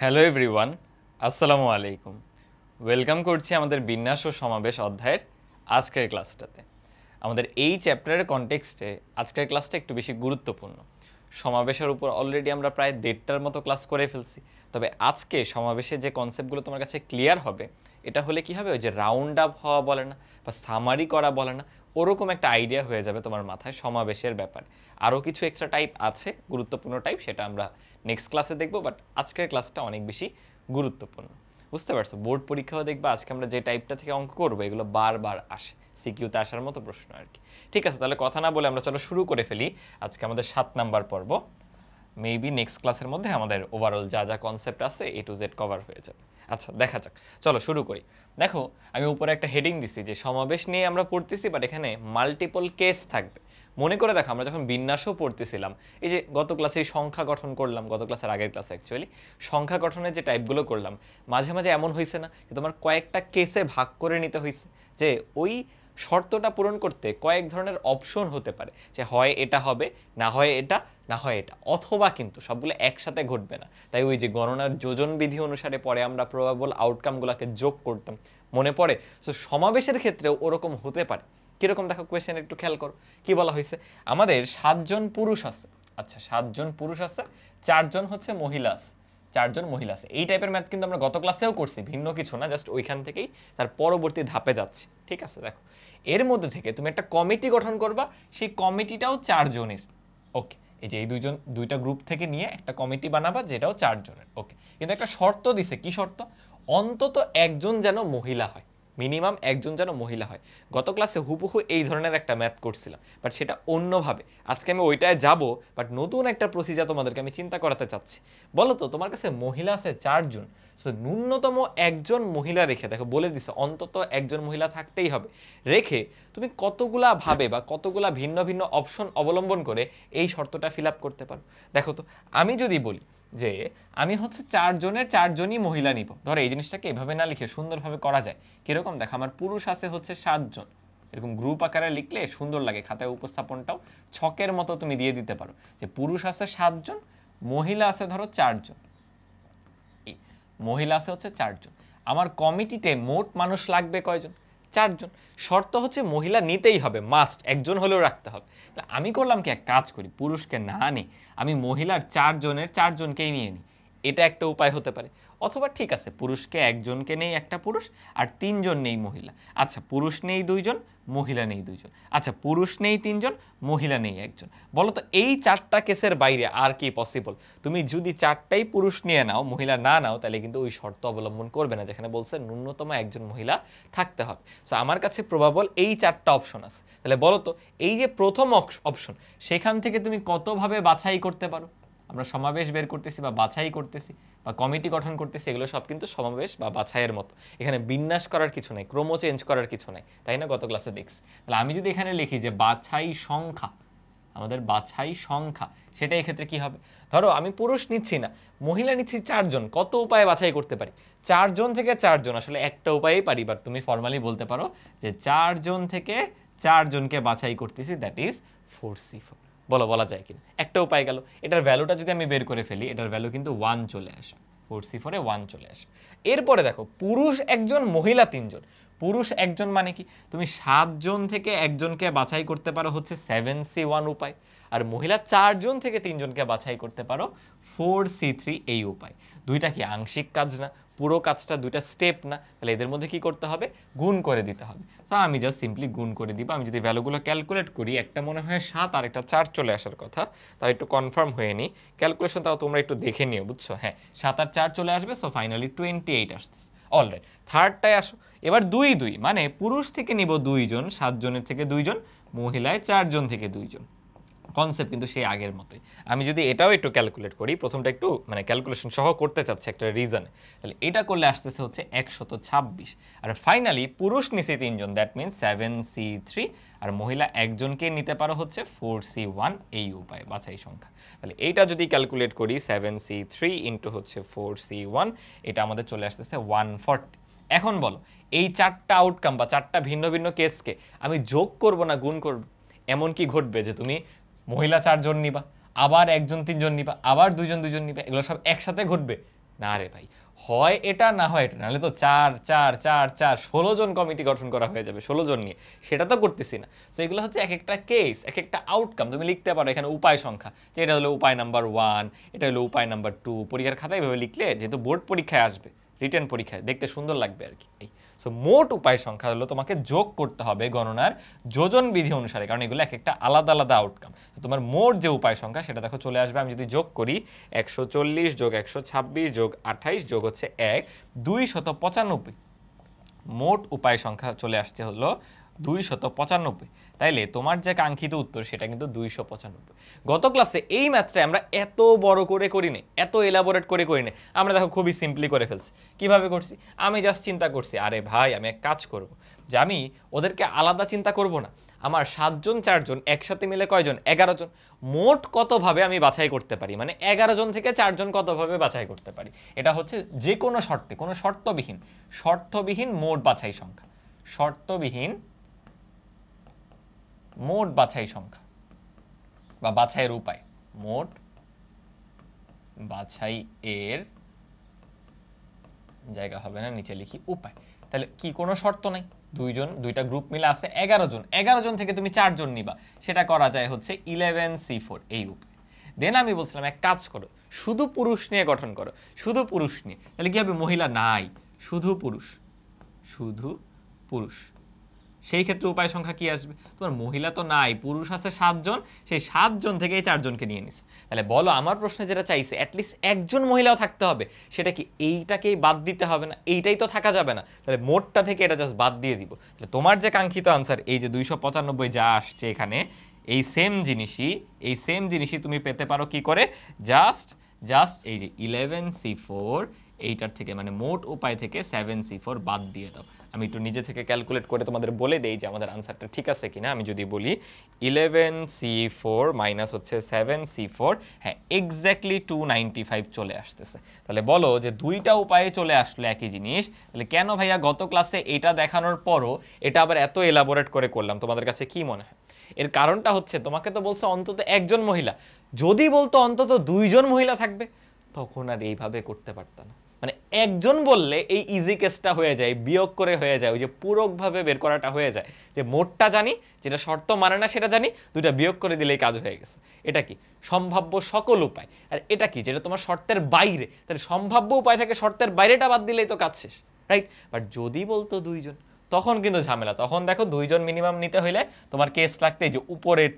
Hello everyone, আসসালামু আলাইকুম। Welcome করছি আমাদের বিন্যাস ও সমাবেশ অধ্যায়ের আজকের ক্লাসটাতে। আমাদের এই চ্যাপ্টারের কনটেক্সটে আজকের ক্লাসটা একটু বেশি গুরুত্বপূর্ণ। সমাবেশের উপর অলরেডি আমরা প্রায় 1.5টার মতো ক্লাস করে ফেলছি। তবে আজকে সমাবেশে যে কনসেপ্টগুলো তোমার কাছে ক্লিয়ার হবে, এটা হলে কি হবে, ওই যে রাউন্ড আপ হওয়া বলে না বা সামারি করা বলে না, ওরকম একটা আইডিয়া হয়ে যাবে তোমার মাথায় সমাবেশের ব্যাপারে। আরও কিছু এক্সট্রা টাইপ আছে, গুরুত্বপূর্ণ টাইপ, সেটা আমরা নেক্সট ক্লাসে দেখব। বাট আজকের ক্লাসটা অনেক বেশি গুরুত্বপূর্ণ, বুঝতে পারছো? বোর্ড পরীক্ষাও দেখবা আজকে আমরা যে টাইপটা থেকে অঙ্ক করবো এগুলো বারবার আসে, সিকিউতে আসার মতো প্রশ্ন আর কি। ঠিক আছে, তাহলে কথা না বলে আমরা চলো শুরু করে ফেলি আজকে আমাদের 7 নাম্বার পর্ব। মেবি নেক্সট ক্লাসের মধ্যে আমাদের ওভারঅল যা যা কনসেপ্ট আছে A to Z কভার হয়ে যাবে। আচ্ছা, দেখা যাক, চলো শুরু করি। দেখো, আমি উপরে একটা হেডিং দিছি যে সমাবেশ নিয়ে আমরা পড়তেছি, বাট এখানে মাল্টিপল কেস থাকবে। মনে করে দেখো, আমরা যখন বিন্যাসও পড়তেছিলাম, এই যে গত ক্লাসে সংখ্যা গঠন করলাম, গত ক্লাসের আগের ক্লাসে অ্যাকচুয়ালি সংখ্যা গঠনের যে টাইপগুলো করলাম, মাঝে মাঝে এমন হয়েছে না যে তোমার কয়েকটা কেসে ভাগ করে নিতে হয়েছে, যে ওই শর্তটা পূরণ করতে কয়েক ধরনের অপশন হতে পারে, যে হয় এটা হবে, না হয় এটা, না হয় এটা, অথবা কিন্তু সবগুলো একসাথে ঘটবে না। তাই ওই যে গণনার যোজন বিধি অনুসারে পরে আমরা প্রবাবল আউটকামগুলোকে যোগ করতাম, মনে পড়ে? সো সমাবেশের ক্ষেত্রেও ওরকম হতে পারে। কিরকম দেখো, কোয়েশ্চেন একটু খেয়াল করো। কি বলা হয়েছে, আমাদের 7 জন পুরুষ আছে। আচ্ছা, 7 জন পুরুষ আছে, 4 জন হচ্ছে মহিলা আছে, 4 জন মহিলা আছে। এই টাইপের ম্যাথ কিন্তু আমরা গত ক্লাসেও করছি, ভিন্ন কিছু না, জাস্ট ওইখান থেকেই তার পরবর্তী ধাপে যাচ্ছি। ঠিক আছে, দেখো, এর মধ্যে থেকে তুমি একটা কমিটি গঠন করবা, সেই কমিটিটাও 4 জনের। ওকে, এই যে এই দুইটা গ্রুপ থেকে নিয়ে একটা কমিটি বানাবা, যেটাও 4 জনের। ওকে, কিন্তু একটা শর্ত দিছে। কি শর্ত? অন্তত একজন যেন মহিলা হয়, মিনিমাম একজন যেন মহিলা হয়। গত ক্লাসে হুবহু এই ধরনের একটা ম্যাথ করছিলাম, বাট সেটা অন্যভাবে। আজকে আমি ওইটায় যাব, বাট নতুন একটা প্রসিজার তোমাদেরকে আমি চিন্তা করাতে চাচ্ছি। বলো তো, তোমার কাছে মহিলা আছে 4 জন, সো ন্যূনতম একজন মহিলা রেখে, দেখো বলে দিছে অন্তত একজন মহিলা থাকতেই হবে, রেখে তুমি কতগুলা ভাবে বা কতগুলা ভিন্ন ভিন্ন অপশন অবলম্বন করে এই শর্তটা ফিল আপ করতে পারো। দেখো তো, আমি যদি বলি যে আমি হচ্ছে 4 জনের 4 জনই মহিলা নিব, ধরো এই জিনিসটাকে এভাবে না লিখে সুন্দরভাবে করা যায়। কিরকম দেখো, আমার পুরুষ আছে হচ্ছে 7 জন, এরকম গ্রুপ আকারে লিখলে সুন্দর লাগে, খাতায় উপস্থাপনটাও ছকের মতো তুমি দিয়ে দিতে পারো, যে পুরুষ আছে 7 জন, মহিলা আছে ধরো 4 জন, মহিলা আছে হচ্ছে 4 জন। আমার কমিটিতে মোট মানুষ লাগবে কয়জন? 4 জন। শর্ত হচ্ছে মহিলা নিতেই হবে, মাস্ট, একজন হলেও রাখতে হবে। আমি করলাম কি, এক কাজ করি, পুরুষকে না আনি, আমি মহিলার 4 জনের 4 জনকেই নিয়ে নিই। এটা একটা উপায় হতে পারে। অথবা ঠিক আছে, পুরুষকে একজনকে নেই, একটা পুরুষ, আর 3 জন নেই মহিলা। আচ্ছা, পুরুষ নেই 2 জন, মহিলা নেই 2 জন। আচ্ছা, পুরুষ নেই 3 জন, মহিলা নেই 1 জন। বলো তো, এই 4টা কেসের বাইরে আর কি পসিবল? তুমি যদি 4টাই পুরুষ নিয়ে নাও, মহিলা না নাও, তাহলে কিন্তু ওই শর্ত অবলম্বন করবে না, যেখানে বলছে ন্যূনতম একজন মহিলা থাকতে হবে। সো আমার কাছে প্রবাবল এই 4টা অপশন আছে। তাহলে বলো তো, এই যে প্রথম অপশন, সেখান থেকে তুমি কতভাবে বাছাই করতে পারো? আমরা সমাবেশ বের করতেছি বা বাছাই করতেছি বা কমিটি গঠন করতেছি, এগুলো সব কিন্তু সমাবেশ বা বাছাইয়ের মতো। এখানে বিন্যাস করার কিছু নাই, ক্রম চেঞ্জ করার কিছু নাই, তাই না? গত ক্লাসে দেখছি। তাহলে আমি যদি এখানে লিখি যে বাছাই সংখ্যা, আমাদের বাছাই সংখ্যা, সেটা এক্ষেত্রে কি হবে? ধরো আমি পুরুষ নিচ্ছি না, মহিলা নিচ্ছি 4 জন, কত উপায়ে বাছাই করতে পারি? 4 জন থেকে 4 জন, আসলে একটা উপায়েই পারি, বাট তুমি ফর্মালি বলতে পারো যে 4 জন থেকে 4 জনকে বাছাই করতেছি, দ্যাট ইজ 4C4। বলো, বলা যায় কিনা? একটা উপায় গেল। এটার ভ্যালুটা যদি আমি বের করে ফেলি, এটার ভ্যালু কিন্তু 1 চলে আসবে, 4C4 এ 1 চলে আসবে। এরপরে দেখো, পুরুষ একজন, মহিলা 3 জন। পুরুষ একজন মানে কি, তুমি 7 জন থেকে একজনকে বাছাই করতে পারো হচ্ছে 7C1 উপায়, আর মহিলা 4 জন থেকে 3 জনকে বাছাই করতে পারো 4C3 এই উপায়। দুইটা কি আংশিক কাজ না? পুরো কাজটা দুইটা স্টেপ না? তাহলে এদের মধ্যে কি করতে হবে? গুণ করে দিতে হবে। তো আমি জাস্ট সিম্পলি গুণ করে দিব। আমি যদি ভ্যালুগুলো ক্যালকুলেট করি, একটা মনে হয় 7 আর একটা 4 চলে আসার কথা, তাই একটু কনফার্ম হয়ে নিই। ক্যালকুলেশন তাও তোমরা একটু দেখে নিও, বুঝছো? হ্যাঁ, 7 আর 4 চলে আসবে, সো ফাইনালি 28 আসছে। অলরাইট, থার্ডটায় আসো। এবার 2 2 মানে পুরুষ থেকে নিব 2 জন, 7 জনের থেকে 2 জন, মহিলায় 4 জন থেকে 2 জন। কনসেপ্ট কিন্তু সেই আগের মতোই। আমি যদি এটাও একটু ক্যালকুলেট করি, প্রথমটা একটু মানে ক্যালকুলেশন সহ করতে চাচ্ছি একটা রিজনে, তাহলে এটা করলে আসতেছে হচ্ছে 126। আর ফাইনালি পুরুষ নিচে 3 জন, দ্যাট মিনস 7C3, আর মহিলা একজনকে নিতে পারো হচ্ছে 4C1 এই উপায়, বাছাই সংখ্যা। তাহলে এইটা যদি ক্যালকুলেট করি, 7C3 ইন্টু হচ্ছে 4C1, এটা আমাদের চলে আসতেছে 140। এখন বলো, এই 4টা আউটকাম বা 4টা ভিন্ন ভিন্ন কেসকে আমি যোগ করব না গুণ করব? এমন কি ঘটবে যে তুমি মহিলা 4 জন নিবা, আবার 1 জন 3 জন নিবা, আবার 2 জন 2 জন নিবা, এগুলো সব একসাথে ঘটবে? না রে ভাই, হয় এটা না হয় এটা, নাহলে তো 4 4 4 4 16 জন কমিটি গঠন করা হয়ে যাবে 16 জন নিয়ে, সেটা তো করতেছি না। তো এগুলো হচ্ছে এক একটা কেস, এক একটা আউটকাম। তুমি লিখতে পারো এখানে উপায় সংখ্যা, যে এটা হলো উপায় নাম্বার 1, এটা হলো উপায় নাম্বার 2। পরীক্ষার খাতায় এভাবে লিখলে, যেহেতু বোর্ড পরীক্ষায় আসবে, রিটেন পরীক্ষায় দেখতে সুন্দর লাগবে আর কি। সো মোট উপায় সংখ্যা হলো তোমাকে যোগ করতে হবে গণনার যোজন বিধি অনুসারে, কারণ এগুলো এক একটা আলাদা আলাদা আউটকাম। তো তোমার মোট যে উপায় সংখ্যা সেটা দেখো চলে আসবে, আমি যদি যোগ করি 140 যোগ 126 যোগ 28 যোগ হচ্ছে 1, 295। মোট উপায় সংখ্যা চলে আসছে হলো 295। তাইলে তোমার যে কাঙ্ক্ষিত উত্তর সেটা কিন্তু 295। গত ক্লাসে এই ম্যাথটা আমরা এত বড় করে করিনি, এত এলাবোরেট করে করিনি, আমরা দেখো খুবই সিম্পলি করে ফেলছি। কিভাবে করছি? আমি জাস্ট চিন্তা করছি, আরে ভাই আমি এক কাজ করব, যে আমি ওদেরকে আলাদা চিন্তা করব না, আমার 7 জন 4 জন একসাথে মিলে কয়জন? 11 জন। মোট কতভাবে আমি বাছাই করতে পারি, মানে 11 জন থেকে 4 জন কতভাবে বাছাই করতে পারি, এটা হচ্ছে যে কোনো শর্তে, কোনো শর্তবিহীন মোট বাছাই সংখ্যা। শর্তবিহীন মোট বাছাই সংখ্যা বা বাছাইয়ের উপায়, মোট বাছাই এর জায়গা হবে না, নিচে লিখি উপায়। তাহলে কি কোনো শর্ত নাই, দুইটা গ্রুপ মিলে আছে 11 জন, 11 জন থেকে তুমি 4 জন নিবা, সেটা করা যায় হচ্ছে 11C4 এই উপায়। দেন আমি বলছিলাম এক কাজ করো, শুধু পুরুষ নিয়ে গঠন করো, শুধু পুরুষ নিয়ে। তাহলে কি হবে? মহিলা নাই, শুধু পুরুষ, শুধু পুরুষ। সেই ক্ষেত্রে উপায় সংখ্যা কি আসবে? তোমার মহিলা তো নাই, পুরুষ আছে 7 জন, সেই 7 জন থেকে 4 জনকে নিয়ে নিস। তাহলে বলো আমার প্রশ্নে যেটা চাইছে অ্যাটলিস্ট একজন মহিলাও থাকতে হবে, সেটা কি এইটাকেই বাদ দিতে হবে না? এইটাই তো থাকা যাবে না, তাহলে মোটটা থেকে এটা জাস্ট বাদ দিয়ে দিব। তাহলে তোমার যে কাঙ্ক্ষিত আনসার, এই যে 295 যা আসছে এখানে, এই সেম জিনিসই তুমি পেতে পারো কি করে? জাস্ট এই যে 11C4 এইটার থেকে, মানে মোট উপায় থেকে 7C4 বাদ দিয়ে দাও। আমি একটু নিজে থেকে ক্যালকুলেট করে তোমাদের বলে দেই যে আমাদের আনসারটা ঠিক আছে কিনা। আমি যদি বলি 11C4 মাইনাস হচ্ছে 7C4, হ্যাঁ এক্স্যাক্টলি 295 চলে আসতেছে। তাহলে বলো যে দুইটা উপায়ে চলে আসলো একই জিনিস, তাহলে কেন ভাইয়া গত ক্লাসে এটা দেখানোর পরও এটা আবার এত এলাবোরেট করে করলাম? তোমাদের কাছে কি মনে হয়? এর কারণটা হচ্ছে, তোমাকে তো বলছে অন্তত একজন মহিলা, যদি বলতো অন্তত 2 জন মহিলা থাকবে, তখন আর এইভাবে করতে পারতাম না। মানে একজন বললে এই ইজি কেসটা হয়ে যায়, বিয়োগ করে হয়ে যায়, ওই যে পূরকভাবে বের করাটা হয়ে যায়, যে মোটটা জানি, যেটা শর্ত মানে না সেটা জানি, দুইটা বিয়োগ করে দিলেই কাজ হয়ে গেছে। এটা কি? সম্ভাব্য সকল উপায়। আর এটা কি? যেটা তোমার শর্তের বাইরে, তাহলে সম্ভাব্য উপায় থেকে শর্তের বাইরেটা বাদ দিলেই তো কাজ শেষ, রাইট? বাট যদি বলতো 2 জন, তখন কিন্তু ঝামেলা। তখন দেখো 2 জন মিনিমাম নিতে হইলে তোমার কেস লাগতে, এই যে উপরের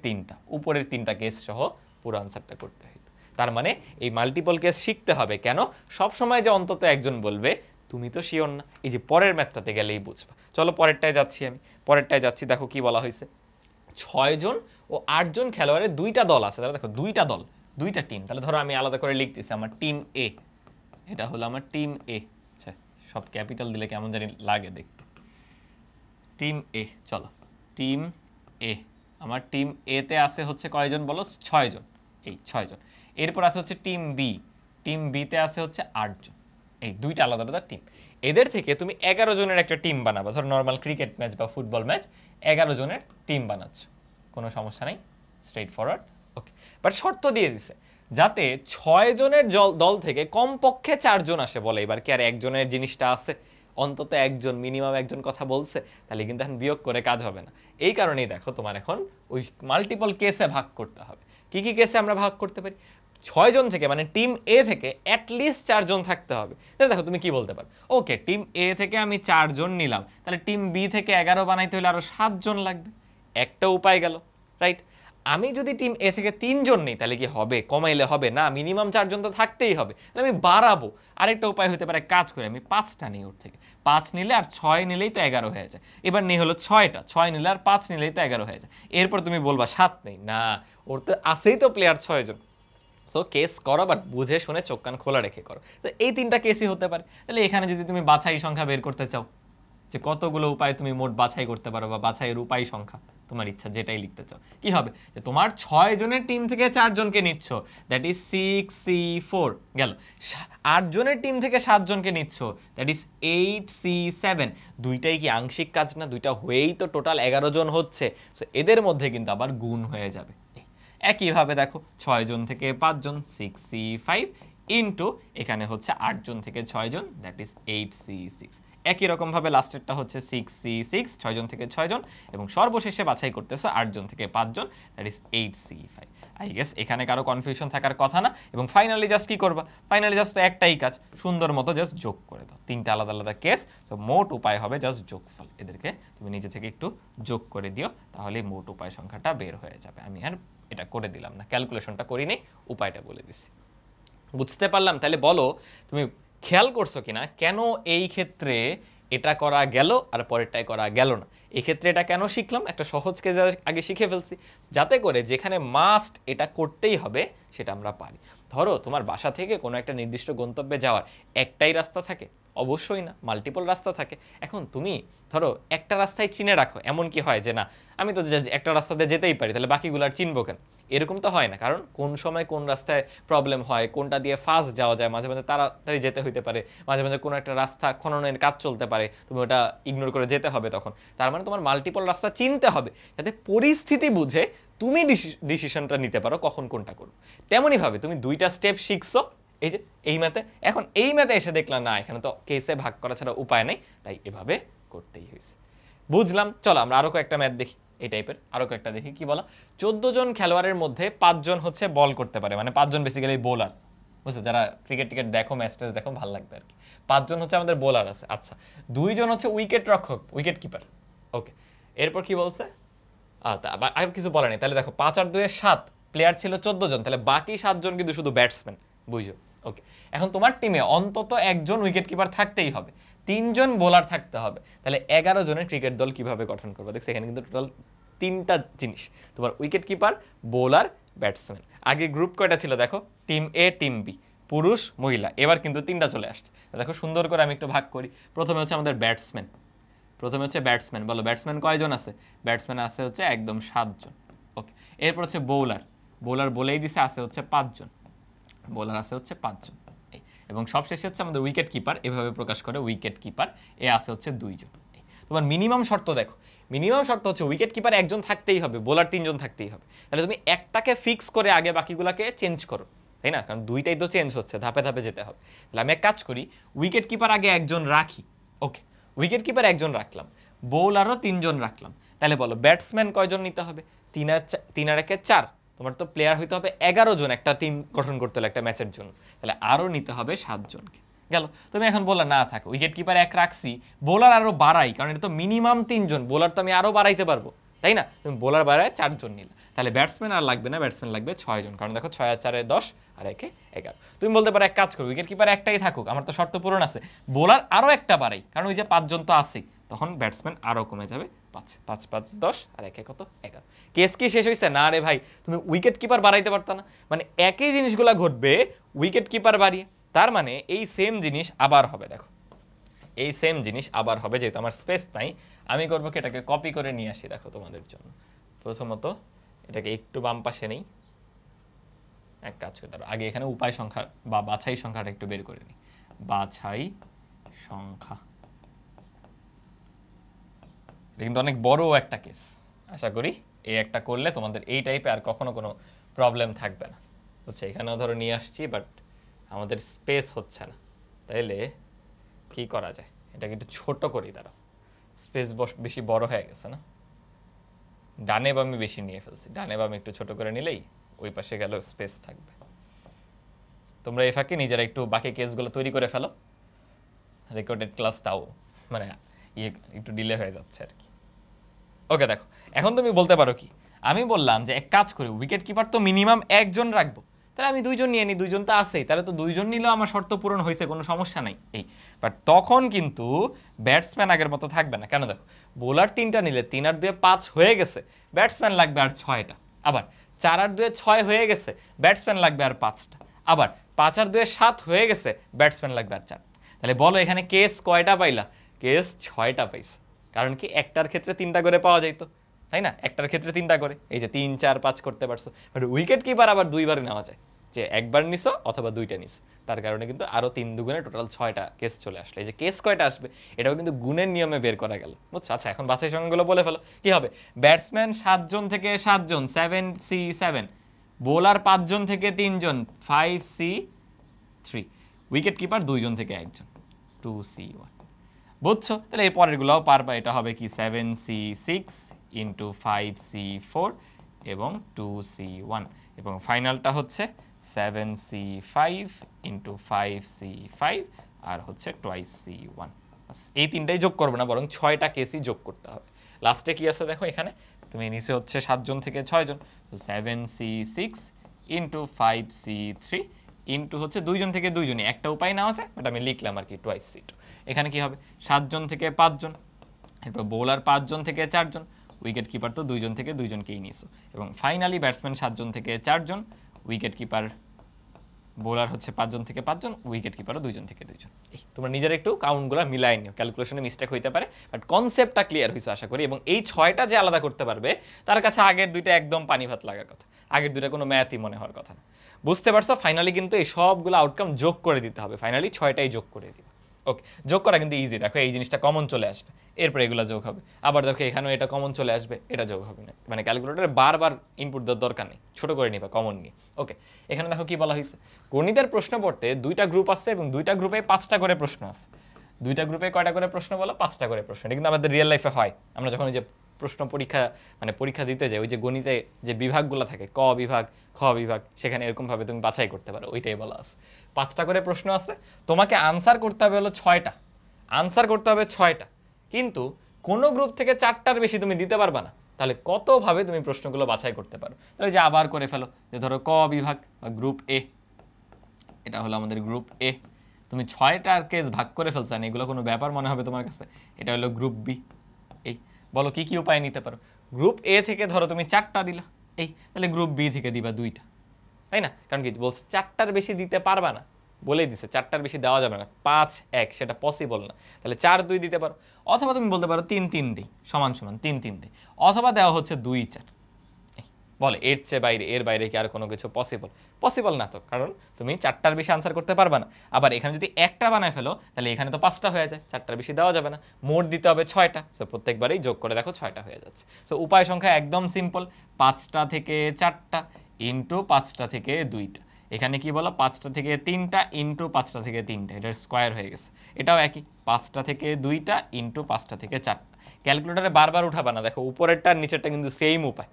তিনটা কেস সহ পুরো আনসারটা করতে হয়। তার মানে এই মাল্টিপল কেস শিখতে হবে। কেন? সব সময় যে অন্তত একজন বলবে তুমি তো শিওর না। এই যে পরের ম্যাথটাতে গেলেই বুঝবা। চলো পরেরটায় যাচ্ছি, আমি পরেরটায় যাচ্ছি। দেখো কি বলা হয়েছে, 6 জন ও 8 জন খেলোয়াড়ের 2টা দল আছে। তাহলে দেখো 2টা দল, 2টা টিম। তাহলে ধরো আমি আলাদা করে লিখতেছি, আমার টিম এ, এটা হলো আমার টিম এ। আচ্ছা, সব ক্যাপিটাল দিলে কেমন জানি লাগে দেখতে। টিম এ, চলো টিম এ, আমার টিম এতে আছে হচ্ছে কয়জন বলো? 6 জন, এই 6 জন। এরপর আছে হচ্ছে টিম বিতে আছে হচ্ছে 8 জন। এই 2টা আলাদা আলাদা টিম। এদের থেকে তুমি 11 জনের একটা টিম বানাবা। ধরো নর্মাল ক্রিকেট ম্যাচ বা ফুটবল ম্যাচ, 11 জনের টিম বানাচ্ছ, কোনো সমস্যা নাই, স্ট্রেট ফরওয়ার্ড, ওকে। বাট শর্ত দিয়ে দিছে যাতে 6 জনের দল থেকে কমপক্ষে 4 জন আসে বলে। এবার কি আর একজনের জিনিসটা আছে? অন্তত একজন, মিনিমাম একজন কথা বলছে, তাহলে কিন্তু এখন বিয়োগ করে কাজ হবে না। এই কারণেই দেখো তোমার এখন ওই মাল্টিপল কেসে ভাগ করতে হবে। কি কি কেসে আমরা ভাগ করতে পারি? 6 জন থেকে, মানে টিম এ থেকে অ্যাটলিস্ট 4 জন থাকতে হবে। তাহলে দেখো তুমি কি বলতে পারো, ওকে টিম এ থেকে আমি 4 জন নিলাম, তাহলে টিম বি থেকে 11 বানাইতে হলে আরো 7 জন লাগবে। একটা উপায় গেল, রাইট? আমি যদি টিম এ থেকে 3 জন নিই, তাহলে কি হবে? কমাইলে হবে না, মিনিমাম 4 জন তো থাকতেই হবে। তাহলে আমি বাড়াবো। আরেকটা উপায় হতে পারে, কাজ করে আমি 5টা নিই ওর থেকে। 5 নিলে আর 6 নিলেই তো 11 হয়ে যায়। এবার নিয়ে হলো 6টা, 6 নিলে আর 5 নিলেই তো 11 হয়ে যায়। এরপর তুমি বলবা 7 নেই, না ওর তো আছেই তো প্লেয়ার 6 জন। সো কেস করো, বাট বুঝে শুনে চোখ কান খোলা রেখে করো। তো এই 3টা কেসই হতে পারে। তাহলে এখানে যদি তুমি বাছাই সংখ্যা বের করতে চাও, যে কতগুলো উপায় তুমি মোট বাছাই করতে পারো, বা বাছাইয়ের উপায় সংখ্যা, তোমার ইচ্ছা যেটাই লিখতে চাও, কি হবে? যে তোমার 6 জনের টিম থেকে 4 জনকে নিচ্ছ, দ্যাট ইজ 6C4 গেল। 8 জনের টিম থেকে 7 জনকে নিচ্ছ, দ্যাট ইজ 8C7। দুইটাই কি আংশিক কাজ না? দুইটা হয়েই তো টোটাল 11 জন হচ্ছে। সো এদের মধ্যে কিন্তু আবার গুণ হয়ে যাবে। একইভাবে দেখো 6 জন থেকে 5 জন, 6C5, ইন্টু এখানে হচ্ছে 8 জন থেকে 6 জন, দ্যাট ইজ 8C6। একই রকমভাবে লাস্টেরটা হচ্ছে 6C6, 6 জন থেকে 6 জন, এবং সর্বশেষে বাছাই করতেছে 8 জন থেকে 5 জন, that is 8C5। I guess এখানে কারো কনফিউশন থাকার কথা না। এবং ফাইনালি জাস্ট কি করবা, ফাইনালি জাস্ট একটাই কাজ, সুন্দর মতো জাস্ট যোগ করে দাও, তিনটা আলাদা আলাদা কেস। তো মোট উপায় হবে জাস্ট যোগফল, এদেরকে তুমি নিজে থেকে একটু যোগ করে দিও, তাহলে মোট উপায় সংখ্যাটা বের হয়ে যাবে। আমি আর এটা করে দিলাম না, ক্যালকুলেশনটা করিনি, উপায়টা বলে দিছি। বুঝতে পারলাম? তাহলে বলো তুমি খেয়াল করছো কিনা কেন এই ক্ষেত্রে এটা করা গেল আর পরেরটাই করা গেল না। এই ক্ষেত্রে এটা কেন শিখলাম, একটা সহজ কেস আগে শিখে ফেলছি, যাতে করে যেখানে মাস্ট এটা করতেই হবে সেটা আমরা পারি। ধরো তোমার বাসা থেকে কোনো একটা নির্দিষ্ট গন্তব্যে যাওয়ার একটাই রাস্তা থাকে, অবশ্যই না, মাল্টিপল রাস্তা থাকে। এখন তুমি ধরো একটা রাস্তায় চিনে রাখো, এমন কি হয় যে না আমি তো একটা রাস্তাতে যেতেই পারি, তাহলে বাকিগুলো আর চিনবো কেন? এরকম তো হয় না, কারণ কোন সময় কোন রাস্তায় প্রবলেম হয়, কোনটা দিয়ে ফাস্ট যাওয়া যায়, মাঝে মাঝে তাড়াতাড়ি যেতে হইতে পারে, মাঝে মাঝে কোনো একটা রাস্তা খননের কাজ চলতে পারে, তুমি ওটা ইগনোর করে যেতে হবে তখন। তার মানে তোমার মাল্টিপল রাস্তা চিনতে হবে, যাতে পরিস্থিতি বুঝে তুমি ডিসিশনটা নিতে পারো কখন কোনটা করো। তেমনইভাবে তুমি দুইটা স্টেপ শিখছো এই যে এই ম্যাথে, এখন এই ম্যাথে এসে দেখলাম না এখানে তো কেসে ভাগ করা ছাড়া উপায় নেই, তাই এভাবে করতেই হয়েছে। বুঝলাম, চলো আমরা আরো কয়েকটা ম্যাথ দেখি, এই টাইপের আরো কয়েকটা দেখি। কি বলা, 14 জন খেলোয়াড়ের মধ্যে 5 জন হচ্ছে বল করতে পারে, মানে 5 জন বেসিক্যালি বোলার। বুঝছো, যারা ক্রিকেট টিকেট দেখো, ম্যাচ ট্যাচ দেখো, ভালো লাগবে আর কি। 5 জন হচ্ছে আমাদের বোলার আছে, আচ্ছা 2 জন হচ্ছে উইকেট রক্ষক, উইকেট কিপার। ওকে, এরপর কি বলছে, আর কিছু বলা নেই। তাহলে দেখো 5 আর 2 এর 7, প্লেয়ার ছিল 14 জন, তাহলে বাকি 7 জন কিন্তু শুধু ব্যাটসম্যান, বুঝো। ওকে, এখন তোমার টিমে অন্তত একজন উইকেট কিপার থাকতেই হবে, 3 জন বোলার থাকতে হবে, তাহলে 11 জনের ক্রিকেট দল কিভাবে গঠন করবে? দেখছো এখানে কিন্তু টোটাল 3টা জিনিস, তোমার উইকেট কিপার, বোলার, ব্যাটসম্যান। আগে গ্রুপ কয়টা ছিল দেখো, টিম এ, টিম বি, পুরুষ, মহিলা, এবার কিন্তু 3টা চলে আসছে। দেখো সুন্দর করে আমি একটু ভাগ করি। প্রথমে হচ্ছে আমাদের ব্যাটসম্যান, বলো ব্যাটসম্যান কয়জন আছে? ব্যাটসম্যান আছে হচ্ছে একদম 7 জন। ওকে, এরপর হচ্ছে বোলার বলেই দিছে আছে হচ্ছে 5 জন, বোলার আছে হচ্ছে 5 জন। এবং সবশেষে হচ্ছে আমাদের উইকেট কিপার, এভাবে প্রকাশ করে উইকেট কিপার, এ আছে হচ্ছে 2 জন। তোমার মিনিমাম শর্ত দেখো, মিনিমাম শর্ত হচ্ছে উইকেট কিপার একজন থাকতেই হবে, বোলার 3 জন থাকতেই হবে। তাহলে তুমি একটাকে ফিক্স করে আগে বাকিগুলোকে চেঞ্জ করো, তাই না? কারণ দুইটাই তো চেঞ্জ হচ্ছে, ধাপে ধাপে যেতে হবে। তাহলে আমি এক কাজ করি, উইকেট কিপার আগে একজন রাখি। ওকে, উইকেট কিপার একজন রাখলাম, বোলারও 3 জন রাখলাম। তাহলে বলো ব্যাটসম্যান কয়জন নিতে হবে? 3 আর 1 4, তোমার তো প্লেয়ার হইতে হবে 11 জন একটা টিম গঠন করতে হলে একটা ম্যাচের জন্য, তাহলে আরও নিতে হবে 7 জনকে। গেল, তুমি এখন বোলার না থাকো, উইকেট কিপার 1 রাখছি, বোলার আরও বাড়াই, কারণ এটা তো মিনিমাম 3 জন, বোলার তো আমি আরও বাড়াইতে পারবো, তাই না? তুমি বোলার বাড়ায় 4 জন নিলে, তাহলে ব্যাটসম্যান আর লাগবে না, ব্যাটসম্যান লাগবে 6 জন, কারণ দেখো 6 আর 4 10 আর 1 11। তুমি বলতে পারো এক কাজ করো, উইকেট কিপার একটাই থাকুক, আমার তো শর্ত পূরণ আছে, বোলার আরও একটা বাড়াই, কারণ ওই যে 5 জন তো আছেই, তখন ব্যাটসম্যান আরও কমে যাবে 5 5 5 10 আর 1 কত 11। কেস কি শেষ হয়েছে? না রে ভাই, তুমি উইকেট কিপার বাড়াইতে পারতো না, মানে একই জিনিসগুলো ঘটবে উইকেট কিপার বাড়িয়ে। তার মানে এই সেম জিনিস আবার হবে, দেখো এই সেম জিনিস আবার হবে, যেহেতু আমার স্পেস নাই আমি করবো কি, এটাকে কপি করে নিয়ে আসি দেখো তোমাদের জন্য। প্রথমত এটাকে একটু বাম পাশে নেই, এক কাজ করতে পারো, আগে এখানে উপায় সংখ্যা বা বাছাই সংখ্যাটা একটু বের করে নিই, বাছাই সংখ্যা। এটা কিন্তু অনেক বড় একটা কেস, আশা করি এই একটা করলে তোমাদের এই টাইপে আর কখনো কোনো প্রবলেম থাকবে না। বুঝছে, এখানেও ধরো নিয়ে আসছি, বাট আমাদের স্পেস হচ্ছে না, তাইলে কি করা যায়, এটাকে একটু ছোট করি, দাঁড়াও, স্পেস বেশি বড় হয়ে গেছে না, ডানে বামে বেশি নিয়ে ফেলছি, ডানে বামে একটু ছোট করে নিলেই ওই পাশে গেল স্পেস থাকবে। তোমরা এই ফাঁকে নিজেরা একটু বাকি কেসগুলো তৈরি করে ফেলো, রেকর্ডেড ক্লাস তাও মানে একটু ডিলে হয়ে যাচ্ছে আর কি। ওকে, দেখো এখন তুমি বলতে পারো কি, আমি বললাম যে এক কাজ করি, উইকেট কিপার তো মিনিমাম একজন রাখবো, তাহলে আমি 2 জন নিয়ে নিই, 2 জন তো আছেই, তাহলে তো 2 জন নিলেও আমার শর্ত পূরণ হয়েছে, কোনো সমস্যা নাই। এই বাট তখন কিন্তু ব্যাটসম্যান আগের মতো থাকবে না, কেন? দেখো বোলার 3টা নিলে 3 আর 2 5 হয়ে গেছে, ব্যাটসম্যান লাগবে আর 6টা, আবার 4 আর 2 6 হয়ে গেছে, ব্যাটসম্যান লাগবে আর 5টা, আবার 5 আর 2 7 হয়ে গেছে, ব্যাটসম্যান লাগবে আর 4। তাহলে বলো এখানে কেস কয়টা পাইলা? কেস 6টা পাইছে, কারণ কি একটার ক্ষেত্রে 3টা করে পাওয়া যাইতো, তাই না? একটার ক্ষেত্রে 3টা করে, এই যে 3 4 5 করতে পারছো। বাট উইকেট কিপার আবার 2বার নেওয়া যায়, যে একবার নিছো অথবা 2টা নিছো, তার কারণে কিন্তু আরো 3 দুগুণে টোটাল 6টা কেস চলে আসলো। এই যে কেস কয়টা আসবে এটাও কিন্তু গুণের নিয়মে বের করা গেল, বুঝছো? আচ্ছা এখন বাছাই সংখ্যাগুলো বলে ফেলো, কি হবে? ব্যাটসম্যান 7 জন থেকে 7 জন 7C7, বোলার 5 জন থেকে 3 জন 5C5, 3 উইকেট কিপার দুইজন থেকে একজন 2C1 বুঝছো তাহলে এই পরেরগুলোও পারবা এটা হবে কি 7C6 ইন্টু 5C4 এবং 2C1 এবং ফাইনালটা হচ্ছে 7C5 ইন্টু 5C5 আর হচ্ছে twice C1 এই তিনটাই যোগ করবে না বরং 6টা কেসই যোগ করতে হবে লাস্টে কি আছে দেখো এখানে তুমি নিচে হচ্ছে 7 জন থেকে 6 জন তো 7C6 ইন্টু 5C3 ইন্টু হচ্ছে দুইজন থেকে দুইজনই একটা উপায় নেওয়া আছে বাট আমি লিখলাম আর কি twice C2 এখানে কি হবে 7 জন থেকে 5 জন এরপর বোলার 5 জন থেকে 4 জন উইকেট কিপার তো দুইজন থেকে দুইজনকেই নিছো এবং ফাইনালি ব্যাটসম্যান 7 জন থেকে 4 জন উইকেট কিপার বোলার হচ্ছে 5 জন থেকে 5 জন উইকেট কিপারও দুইজন থেকে দুইজন এই তোমরা নিজেরা একটু কাউন্টগুলো মিলাই নিও ক্যালকুলেশনে মিস্টেক হইতে পারে বাট কনসেপ্টটা ক্লিয়ার হইছে আশা করি এবং এই 6টা যে আলাদা করতে পারবে তার কাছে আগের দুইটা একদম পানি ভাত লাগার কথা আগের দুইটা কোনো ম্যাথই মনে হওয়ার কথা না বুঝতে পারছো ফাইনালি কিন্তু এই সবগুলো আউটকাম যোগ করে দিতে হবে ফাইনালি 6টাই যোগ করে দিবে ওকে যোগ করা কিন্তু ইজি দেখো এই জিনিসটা কমন চলে আসবে এরপরে এগুলো যোগ হবে আবার দেখো এখানেও এটা কমন চলে আসবে এটা যোগ হবে না মানে ক্যালকুলেটরে বারবার ইনপুট দেওয়ার দরকার নেই ছোট করে নিবা কমন নিয়ে ওকে এখানে দেখো কি বলা হয়েছে গণিতের প্রশ্ন পড়তে দুইটা গ্রুপ আছে এবং দুইটা গ্রুপে 5টা করে প্রশ্ন আছে দুইটা গ্রুপে কয়টা করে প্রশ্ন বলো 5টা করে প্রশ্ন এটা কিন্তু আমাদের রিয়েল লাইফে হয় আমরা যখন ওই যে প্রশ্ন পরীক্ষা মানে পরীক্ষা দিতে যাই ওই যে গণিতে যে বিভাগগুলো থাকে ক বিভাগ খ বিভাগ সেখানে এরকমভাবে তুমি বাছাই করতে পারো ওইটাই বলা আছে 5টা করে প্রশ্ন আছে তোমাকে আনসার করতে হবে হলো 6টা আনসার করতে হবে 6টা কিন্তু কোনো গ্রুপ থেকে 4টার বেশি তুমি দিতে পারবা না তাহলে কতভাবে তুমি প্রশ্নগুলো বাছাই করতে পারো তাহলে যে আবার করে ফেলো যে ধরো ক বিভাগ বা গ্রুপ এ এটা হলো আমাদের গ্রুপ এ তুমি 6টার কেস ভাগ করে ফেলছো না এগুলো কোনো ব্যাপার মনে হবে তোমার কাছে এটা হলো গ্রুপ বি এই বলো কি কি উপায় নিতে পারো গ্রুপ এ থেকে ধরো তুমি 4টা দিলা এই তাহলে গ্রুপ বি থেকে দিবা 2টা তাই না কারণ কি বলছে 4টার বেশি দিতে পারবা না বলেই দিছে 4টার বেশি দেওয়া যাবে না 5-1 সেটা পসিবল না তাহলে 4-2 দিতে পারো অথবা তুমি বলতে পারো 3-3 দিই সমান সমান 3-3 দিই অথবা দেওয়া হচ্ছে 2-4 বলে এর চেয়ে বাইরে এর বাইরে কি আর কোনো কিছু পসিবল না তো কারণ তুমি 4টার বেশি আনসার করতে পারবে না আবার এখানে যদি একটা বানায় ফেলো তাহলে এখানে তো 5টা হয়ে যায় 4টার বেশি দেওয়া যাবে না মোট দিতে হবে 6টা সো প্রত্যেকবারেই যোগ করে দেখো 6টা হয়ে যাচ্ছে সো উপায় সংখ্যা একদম সিম্পল 5টা থেকে 4টা ইন্টু 5টা থেকে 2টা এখানে কি বলো 5টা থেকে 3টা ইন্টু 5টা থেকে 3টা এটার স্কোয়ার হয়ে গেছে এটাও একই 5টা থেকে 2টা ইন্টু 5টা থেকে 4টা ক্যালকুলেটরে বারবার উঠাবা না দেখো উপরেরটা আর নিচেরটা কিন্তু সেম উপায়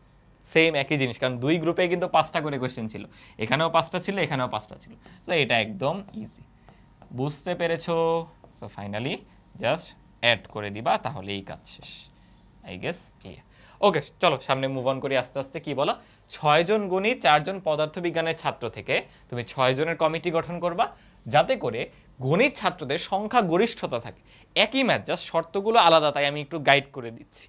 সেম একই জিনিস কারণ দুই গ্রুপে কিন্তু 5টা করে কোয়েশ্চেন ছিল এখানেও 5টা ছিল এখানেও 5টা ছিল সো এটা একদম ইজি বুঝতে পেরেছো সো ফাইনালি জাস্ট অ্যাড করে দিবা তাহলে এই কাজ শেষ আই গেস ক্লিয়ার ওকে চলো সামনে মুভ অন করি আস্তে আস্তে কি বলো 6 জন গণিত 4 জন পদার্থবিজ্ঞানের ছাত্র থেকে তুমি 6 জনের কমিটি গঠন করবা যাতে করে গণিত ছাত্রদের সংখ্যা গরিষ্ঠতা থাকে একই ম্যাথ জাস্ট শর্তগুলো আলাদা তাই আমি একটু গাইড করে দিচ্ছি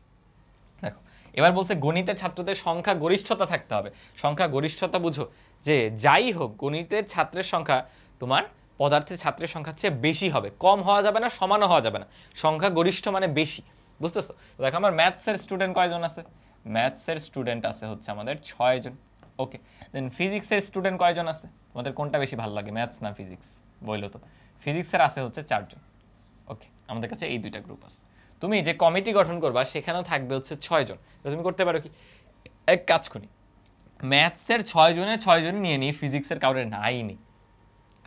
দেখো এবার বলছে গণিতের ছাত্রদের সংখ্যা গরিষ্ঠতা থাকতে হবে সংখ্যা গরিষ্ঠতা বুঝো যে যাই হোক গণিতের ছাত্রের সংখ্যা তোমার পদার্থের ছাত্রের সংখ্যার চেয়ে বেশি হবে কম হওয়া যাবে না সমানও হওয়া যাবে না সংখ্যা গরিষ্ঠ মানে বেশি বুঝতেছো দেখো আমার ম্যাথসের স্টুডেন্ট কয়জন আছে ম্যাথসের স্টুডেন্ট আছে হচ্ছে আমাদের 6 জন ওকে দেন ফিজিক্সের স্টুডেন্ট কয়জন আছে তোমাদের কোনটা বেশি ভালো লাগে ম্যাথস না ফিজিক্স বললো তো ফিজিক্সের আছে হচ্ছে 4 জন ওকে আমাদের কাছে এই দুইটা গ্রুপ আছে তুমি যে কমিটি গঠন করবা সেখানেও থাকবে হচ্ছে 6 জন তুমি করতে পারো কি এক কাজ করি ম্যাথসের 6 জনের 6 জন নিয়ে নিই ফিজিক্সের কাউরে নাই নি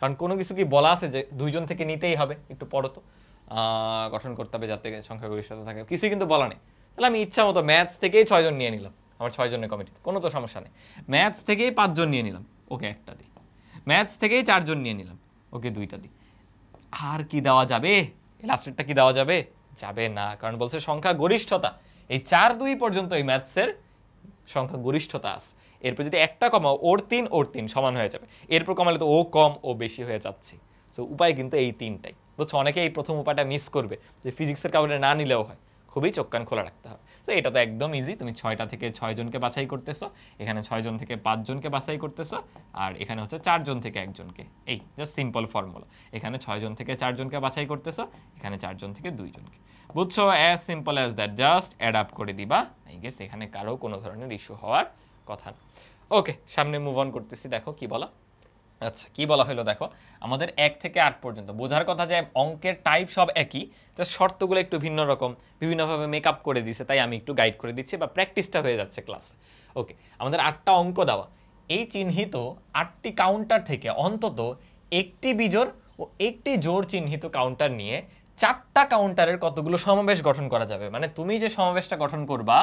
কারণ কোনো কিছু কি বলা আছে যে 2 জন থেকে নিতেই হবে একটু পড়ো তো গঠন করতে হবে যাতে সংখ্যাগরিষ্ঠতা থাকে কিছুই কিন্তু বলা নেই তাহলে আমি ইচ্ছা মতো ম্যাথস থেকেই 6 জন নিয়ে নিলাম আমার 6 জনের কমিটিতে কোনো তো সমস্যা নেই ম্যাথস থেকেই 5 জন নিয়ে নিলাম ওকে একটা দিই ম্যাথস থেকেই 4 জন নিয়ে নিলাম ওকে 2টা দিই আর কি দেওয়া যাবে লাস্টেরটা কি দেওয়া যাবে যাবে না কারণ বলছে সংখ্যা গরিষ্ঠতা এই 4-2 পর্যন্ত এই ম্যাথসের সংখ্যা গরিষ্ঠতা আছে এরপর যদি একটা কমাও ওর 3 সমান হয়ে যাবে এরপর কমালে তো ও কম ও বেশি হয়ে যাচ্ছে সো উপায় কিন্তু এই 3টাই বুঝছো অনেকে এই প্রথম উপায়টা মিস করবে যে ফিজিক্সের কাউরে না নিলেও হয় খুবই চোখ কান খোলা রাখতে হবে সো এটা তো একদম ইজি তুমি 6টা থেকে 6 জনকে বাছাই করতেছো এখানে 6 জন থেকে 5 জনকে বাছাই করতেছো আর এখানে হচ্ছে 4 জন থেকে 1 জনকে এই জাস্ট সিম্পল ফর্মুলা এখানে 6 জন থেকে 4 জনকে বাছাই করতেছো এখানে 4 জন থেকে 2 জনকে বুঝছো as simple as that just add up করে দিবা আই গেস এখানে কারো কোনো ধরনের ইস্যু হওয়ার কথা না ওকে সামনে মুভ অন করতেছি দেখো কি বলা আচ্ছা কি বলা হলো দেখো আমাদের 1 থেকে 8 পর্যন্ত বোঝার কথা যে অঙ্কের টাইপ সব একই জাস্ট শর্তগুলো একটু ভিন্ন রকম বিভিন্নভাবে মেকআপ করে দিছে তাই আমি একটু গাইড করে দিচ্ছি বা প্র্যাকটিসটা হয়ে যাচ্ছে ক্লাস ওকে আমাদের 8টা অঙ্ক দেওয়া এই চিহ্নিত 8টি কাউন্টার থেকে অন্তত একটি বিজোড় ও একটি জোড় চিহ্নিত কাউন্টার নিয়ে 4টা কাউন্টারের কতগুলো সমাবেশ গঠন করা যাবে। মানে তুমি যে সমাবেশটা গঠন করবা,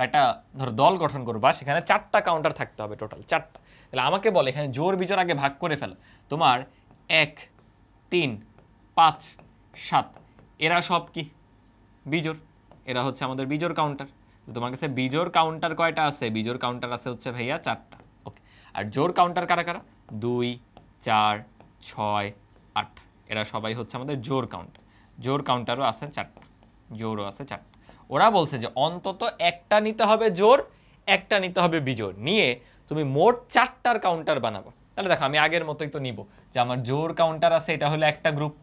একটা ধরো দল গঠন করবা, সেখানে 4টা কাউন্টার থাকতে হবে, টোটাল 4টা। তাহলে আমাকে বলে এখানে জোড় বিজোড় আগে ভাগ করে ফেলো। তোমার 1, 3, 5, 7 এরা সব কি বিজোড়, এরা হচ্ছে আমাদের বিজোড় কাউন্টার। তোমার কাছে বিজোড় কাউন্টার কয়টা আছে? বিজোড় কাউন্টার আছে হচ্ছে ভাইয়া 4টা। ওকে, আর জোড় কাউন্টার কারা কারা? 2, 4, 6, 8 এরা সবাই হচ্ছে আমাদের জোড় কাউন্টার। জোড় কাউন্টারও আছে 4টা, জোড়ও আছে 4টা। ওরা বলছে যে অন্তত একটা নিতে হবে জোড়, একটা নিতে হবে বিজোড়, নিয়ে তুমি মোট 4টার কাউন্টার বানাবো। তাহলে দেখো আমি আগের মতোই তো নিব যে আমার জোড় কাউন্টার আছে, এটা হলো একটা গ্রুপ,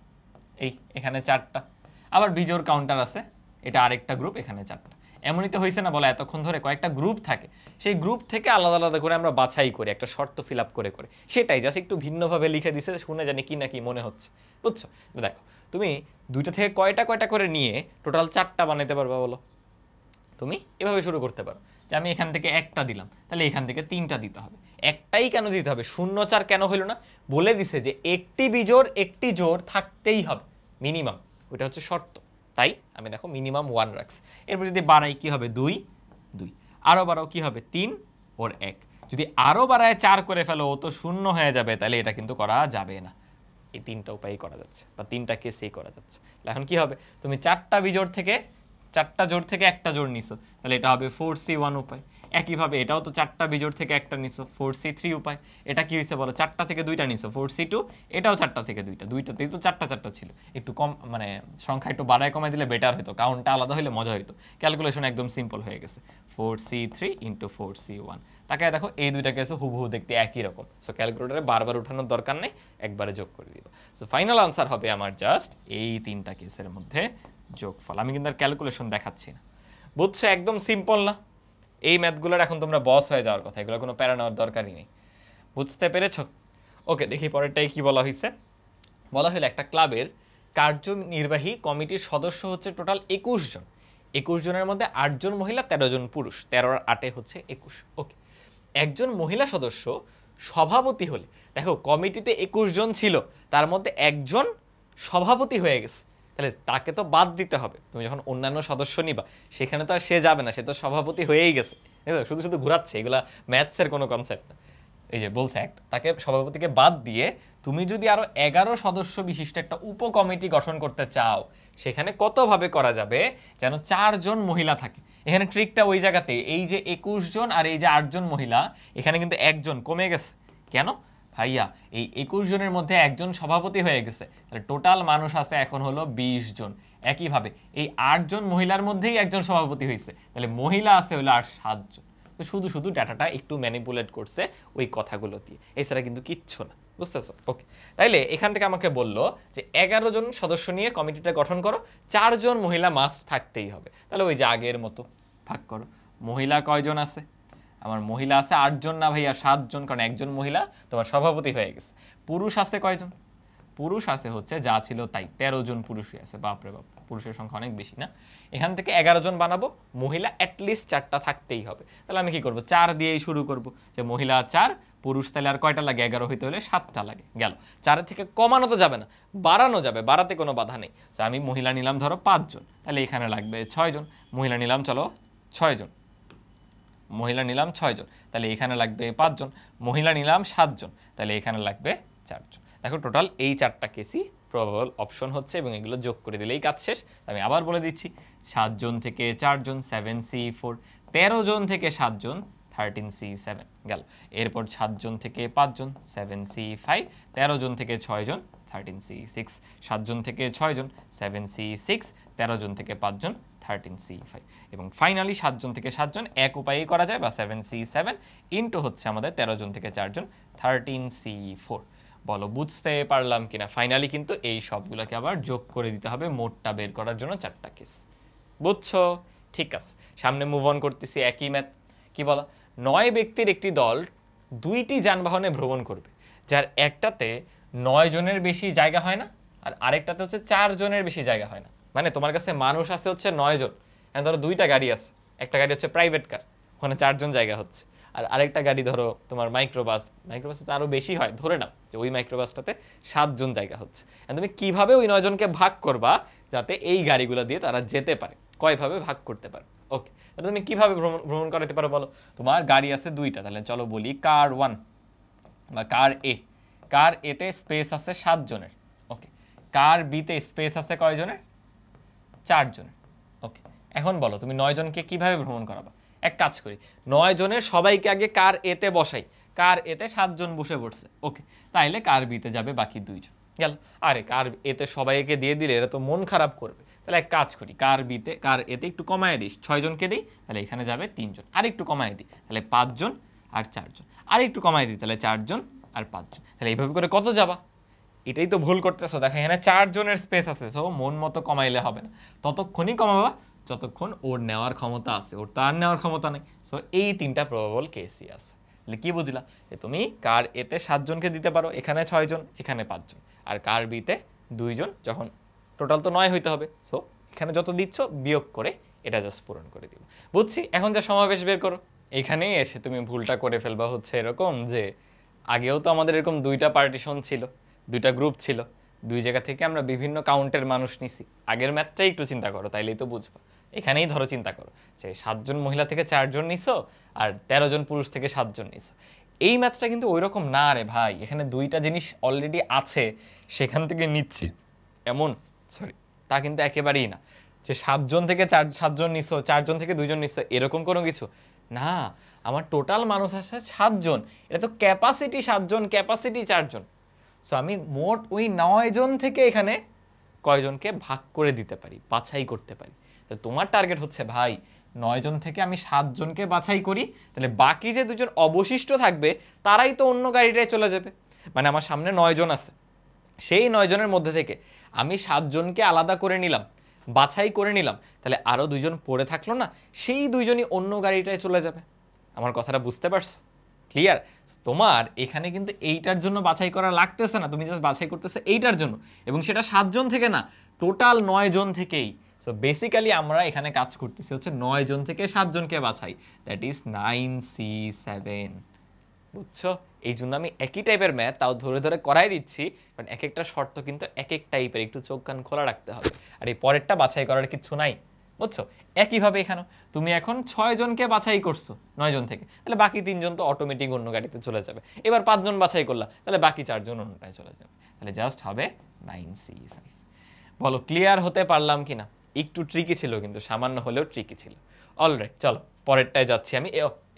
এখানে 4টা। আবার বিজোড় কাউন্টার আছে, এটা আরেকটা গ্রুপ, এখানে 4টা। এমনই তো হয়েছে না বলা, এতক্ষণ ধরে কয়েকটা গ্রুপ থাকে, সেই গ্রুপ থেকে আলাদা আলাদা করে আমরা বাছাই করি একটা শর্ত ফিল আপ করে করে, সেটাই জাস্ট একটু ভিন্নভাবে লিখে দিছে, শুনে জানি কি না কি মনে হচ্ছে, বুঝছো? দেখো তুমি দুইটা থেকে কয়টা কয়টা করে নিয়ে টোটাল 4টা বানাইতে পারবা বলো? তুমি এভাবে শুরু করতে পারো যে আমি এখান থেকে একটা দিলাম, তাহলে এখান থেকে 3টা দিতে হবে। একটাই কেন দিতে হবে? 0, 4 কেন হইল না? বলে দিছে যে একটি বিজোড় একটি জোড় থাকতেই হবে মিনিমাম, ওইটা হচ্ছে শর্ত। তাই আমি দেখো মিনিমাম 1 রাখছি। এরপর যদি বাড়াই কি হবে? 2, 2 আরও বাড়াও কি হবে? 3 ওর 1। যদি আরও বাড়ায় 4 করে ফেলো, ও তো 0 হয়ে যাবে, তাহলে এটা কিন্তু করা যাবে না। এই 3টা উপায়ই করা যাচ্ছে, বা 3টা কেসেই করা যাচ্ছে। এখন কি হবে? তুমি 4টা বিজোড় থেকে 4টা জোড় থেকে একটা জোড় নিছো, তাহলে এটা হবে 4C1 উপায়। একইভাবে এটাও তো 4টা বিজোড় থেকে একটা নিছো, 4C3 উপায়। এটা কি হয়েছে বলো? 4টা থেকে 2টা নিছো, 4C2। এটাও 4টা থেকে 2টা, দুইটাতেই তো 4টা 4টা ছিল। একটু কম, মানে সংখ্যা একটু বাড়ায় কমায় দিলে বেটার হতো, কাউন্টটা আলাদা হলে মজা হতো। ক্যালকুলেশন একদম সিম্পল হয়ে গেছে, 4C3 ইন্টু 4C1। তাকে দেখো এই দুইটা কেসে হুবহু দেখতে একই রকম, সো ক্যালকুলেটারে বারবার উঠানোর দরকার নেই, একবারে যোগ করে দিব। সো ফাইনাল আনসার হবে আমার জাস্ট এই 3টা কেসের মধ্যে যোগফল। আমি কিন্তু আর ক্যালকুলেশন দেখাচ্ছি না, বুঝছো? একদম সিম্পল না? এই ম্যাথগুলোর এখন তোমরা বস হয়ে যাওয়ার কথা, এগুলো কোনো প্যারা নেওয়ার দরকারই নেই। বুঝতে পেরেছো? ওকে, দেখি পরেরটাই কি বলা হয়েছে। বলা হলো একটা ক্লাবের কার্যনির্বাহী কমিটির সদস্য হচ্ছে টোটাল 21 জন। 21 জনের মধ্যে 8 জন মহিলা, 13 জন পুরুষ। 13 আর 8 হচ্ছে 21। ওকে, একজন মহিলা সদস্য সভাপতি হলে, দেখো কমিটিতে 21 জন ছিল, তার মধ্যে একজন সভাপতি হয়ে গেছে, তাহলে তাকে তো বাদ দিতে হবে। তুমি যখন অন্যান্য সদস্য নিবা, সেখানে তো আর সে যাবে না, সে তো সভাপতি হয়েই গেছে, শুধু শুধু ঘুরাচ্ছে। এগুলা ম্যাথসের কোনো কনসেপ্ট না। এই যে বলছে তাকে সভাপতিকে বাদ দিয়ে তুমি যদি আরো 11 সদস্য বিশিষ্ট একটা উপকমিটি গঠন করতে চাও, সেখানে কতভাবে করা যাবে যেন 4 জন মহিলা থাকে। এখানে ট্রিকটা ওই জায়গাতে, এই যে 21 জন আর এই যে 8 জন মহিলা, এখানে কিন্তু একজন কমে গেছে। কেন ভাইয়া? এই 21 জনের মধ্যে একজন সভাপতি হয়ে গেছে, তাহলে টোটাল মানুষ আছে এখন হলো 20 জন। একইভাবে এই 8 জন মহিলার মধ্যেই একজন সভাপতি হয়েছে, তাহলে মহিলা আছে হলো আর 7 জন। তো শুধু শুধু ডাটাটা একটু ম্যানিপুলেট করছে ওই কথাগুলো দিয়ে, এছাড়া কিন্তু কিচ্ছু না, বুঝতেছো? ওকে, তাইলে এখান থেকে আমাকে বললো যে 11 জন সদস্য নিয়ে কমিটিটা গঠন করো, 4 জন মহিলা মাস্ট থাকতেই হবে। তাহলে ওই যে আগের মতো ভাগ করো। মহিলা কয়জন আছে? আমার মহিলা আছে 8 জন না ভাইয়া, 7 জন, কারণ একজন মহিলা তোমার সভাপতি হয়ে গেছে। পুরুষ আছে কয়জন? পুরুষ আছে হচ্ছে যা ছিল তাই, 13 জন পুরুষই আছে। বাপরে বাপ, পুরুষের সংখ্যা অনেক বেশি না? এখান থেকে 11 জন বানাবো, মহিলা অ্যাটলিস্ট 4টা থাকতেই হবে। তাহলে আমি কি করব? 4 দিয়েই শুরু করব, যে মহিলা 4 পুরুষ, তাহলে আর কয়টা লাগে? 11 হইতে হলে 7টা লাগে। গেল, 4 থেকে কমানো তো যাবে না, বাড়ানো যাবে, বাড়াতে কোনো বাধা নেই। আমি মহিলা নিলাম ধরো 5 জন, তাহলে এখানে লাগবে 6 জন। মহিলা নিলাম চলো 6 জন, মহিলা নিলাম 6 জন, তাহলে এখানে লাগবে 5 জন। মহিলা নিলাম 7 জন, তাহলে এখানে লাগবে 4 জন। দেখো টোটাল এই 4টা কেসই প্রবাবল অপশন হচ্ছে, এবং এগুলো যোগ করে দিলেই কাজ শেষ। আমি আবার বলে দিচ্ছি, 7 জন থেকে 4 জন 7C4, 13 জন থেকে 7 জন 13C7 গেল। এরপর 7 জন থেকে 5 জন 7C5, 13 জন থেকে 6 জন 13C6, 7 জন থেকে 6 জন 7C6, 13 জন থেকে 5 জন 13C5, এবং ফাইনালি 7 জন থেকে 7 জন এক উপায়েই করা যায়, বা 7C7 ইন্টু হচ্ছে আমাদের 13 জন থেকে 4 জন 13C4। বলো বুঝতে পারলাম কিনা? ফাইনালি কিন্তু এই সবগুলোকে আবার যোগ করে দিতে হবে মোটটা বের করার জন্য 4টা কেস। বুঝছো? ঠিক আছে, সামনে মুভ অন করতেছি। একই ম্যাথ। কি বলা? 9 ব্যক্তির একটি দল 2টি যানবাহনে ভ্রমণ করবে, যার একটাতে 9 জনের বেশি জায়গা হয় না, আর আরেকটাতে হচ্ছে 4 জনের বেশি জায়গা হয় না। মানে তোমার কাছে মানুষ আছে হচ্ছে 9 জন, এখন ধরো 2টা গাড়ি আছে, একটা গাড়ি হচ্ছে প্রাইভেট কার, ওখানে 4 জন জায়গা হচ্ছে, আর আরেকটা গাড়ি ধরো তোমার মাইক্রোবাসে তো আরও বেশি হয়, ধরে নাও যে ওই মাইক্রোবাসটাতে 7 জন জায়গা হচ্ছে। তুমি কিভাবে ওই 9 জনকে ভাগ করবা যাতে এই গাড়িগুলো দিয়ে তারা যেতে পারে, কয়ভাবে ভাগ করতে পারে। ওকে, তুমি কিভাবে ভ্রমণ করাতে পারো বলো? তোমার গাড়ি আছে 2টা, তাহলে চলো বলি কার 1 বা কার এ। কার এতে স্পেস আছে 7 জনের। ওকে, কার বিতে স্পেস আছে কয় জনের? 4 জনের। ওকে, এখন বলো তুমি 9 জনকে কিভাবে ভ্রমণ করাবা? এক কাজ করি, 9 জনের সবাইকে আগে কার এতে বসাই। কার এতে 7 জন বসে পড়ছে। ওকে, তাইলে কার বিতে যাবে বাকি 2 জন। গেল। আরে কার এতে সবাইকে দিয়ে দিলে এরা তো মন খারাপ করবে, তাহলে এক কাজ করি, কার এতে একটু কমায় দিস, 6 জনকে দিই, তাহলে এখানে যাবে 3 জন। আর একটু কমায় দিই, তাহলে 5 জন আর 4 জন। আর একটু কমায় দিই, তাহলে 4 জন আর 5 জন। তাহলে এইভাবে করে কত যাবা? এটাই তো ভুল করতেছো। দেখো এখানে 4 জনের স্পেস আছে, সো মন মতো কমাইলে হবে না, ততক্ষণই কমাবা যতক্ষণ ওর নেওয়ার ক্ষমতা আছে, ওর তার নেওয়ার ক্ষমতা নেই। সো এই 3টা প্রবাবল কেসই আছে। তাহলে কি বুঝলা? যে তুমি কার এতে 7 জনকে দিতে পারো, এখানে 6 জন, এখানে 5 জন, আর কার বিতে 2 জন, যখন টোটাল তো 9 হইতে হবে। সো এখানে যত দিচ্ছ বিয়োগ করে এটা জাস্ট পূরণ করে দিব। বুঝছি, এখন যা সমাবেশ বের করো। এখানেই এসে তুমি ভুলটা করে ফেলবা হচ্ছে এরকম যে আগেও তো আমাদের এরকম 2টা পার্টিশন ছিল, 2টা গ্রুপ ছিল, 2 জায়গা থেকে আমরা বিভিন্ন কাউন্টের মানুষ নিছি। আগের ম্যাথটাই একটু চিন্তা করো, তাইলেই তো বুঝবা। এখানেই ধরো চিন্তা করো যে 7 জন মহিলা থেকে 4 জন নিছো, আর 13 জন পুরুষ থেকে 7 জন নিছো। এই ম্যাথটা কিন্তু ওই রকম না রে ভাই, এখানে 2টা জিনিস অলরেডি আছে, সেখান থেকে নিচ্ছি এমন, সরি, তা কিন্তু একেবারেই না যে 7 জন থেকে 7 জন নিছো, 4 জন থেকে 2 জন নিছো, এরকম কোনো কিছু না। আমার টোটাল মানুষ আছে 7 জন, এটা তো ক্যাপাসিটি 7 জন, ক্যাপাসিটি 4 জন। সো আমি মোট ওই 9 জন থেকে এখানে কয়জনকে ভাগ করে দিতে পারি, বাছাই করতে পারি। তোমার টার্গেট হচ্ছে ভাই 9 জন থেকে আমি 7 জনকে বাছাই করি, তাহলে বাকি যে 2 জন অবশিষ্ট থাকবে তারাই তো অন্য গাড়িটায় চলে যাবে। মানে আমার সামনে 9 জন আছে, সেই 9 জনের মধ্যে থেকে আমি 7 জনকে আলাদা করে নিলাম, বাছাই করে নিলাম, তাহলে আরও 2 জন পড়ে থাকলো না, সেই 2 জনই অন্য গাড়িটায় চলে যাবে। আমার কথাটা বুঝতে পারছো? ক্লিয়ার? তোমার এখানে কিন্তু এইটার জন্য বাছাই করা লাগতেছে না, তুমি জাস্ট বাছাই করতেছে এইটার জন্য, এবং সেটা 7 জন থেকে না, টোটাল 9 জন থেকেই। সো বেসিক্যালি আমরা এখানে কাজ করতেছি হচ্ছে 9 জন থেকে 7 জনকে বাছাই, দ্যাট ইজ 9C7। বুঝছো? এই জন্য আমি একই টাইপের ম্যাথ তাও ধরে ধরে করাই দিচ্ছি, কারণ এক একটা শর্ত কিন্তু এক এক টাইপের, একটু চোখ কান খোলা রাখতে হবে। আর এই পরেরটা বাছাই করার কিছু নাই, বুঝছো? একইভাবে এখানেও তুমি এখন 6 জনকে বাছাই করছো 9 জন থেকে, তাহলে বাকি 3 জন তো অটোমেটিক অন্য গাড়িতে চলে যাবে। এবার 5 জন বাছাই করলা, তাহলে বাকি 4 জন অন্যটায় চলে যাবে, তাহলে জাস্ট হবে 9C5। বলো ক্লিয়ার হতে পারলাম কিনা? একটু ট্রিকি ছিল, কিন্তু সামান্য হলেও ট্রিকি ছিল। অলরাইট, চলো পরেরটায় যাচ্ছি আমি।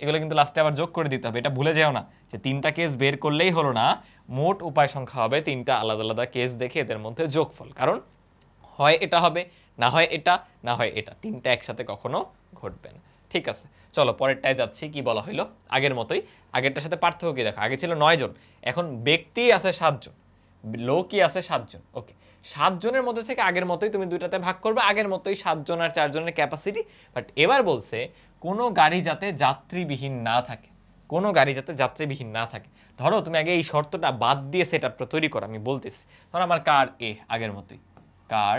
এগুলো কিন্তু লাস্টে আবার যোগ করে দিতে হবে, এটা ভুলে যেও না যে 3টা কেস বের করলেই হলো না, মোট উপায় সংখ্যা হবে 3টা আলাদা আলাদা কেস দেখে এদের মধ্যে যোগফল। কারণ হয় এটা হবে, না হয় এটা, না হয় এটা, 3টা একসাথে কখনো ঘটবে না। ঠিক আছে, চলো পরেরটায় যাচ্ছি। কি বলা হইলো? আগের মতোই, আগেরটার সাথে পার্থক্য কি দেখো, আগে ছিল 9 জন, এখন ব্যক্তি আছে 7 জন, লোকই আছে 7 জন। ওকে, 7 জনের মধ্যে থেকে আগের মতোই তুমি 2টাতে ভাগ করবে, আগের মতোই 7 জন আর 4 জনের ক্যাপাসিটি। বাট এবার বলছে কোনো গাড়ি যাতে যাত্রীবিহীন না থাকে, কোনো গাড়ি যাতে যাত্রীবিহীন না থাকে। ধরো তুমি আগে এই শর্তটা বাদ দিয়ে সেটআপটা তৈরি করো, আমি বলতেছি। ধরো আমার কার এ আগের মতোই, কার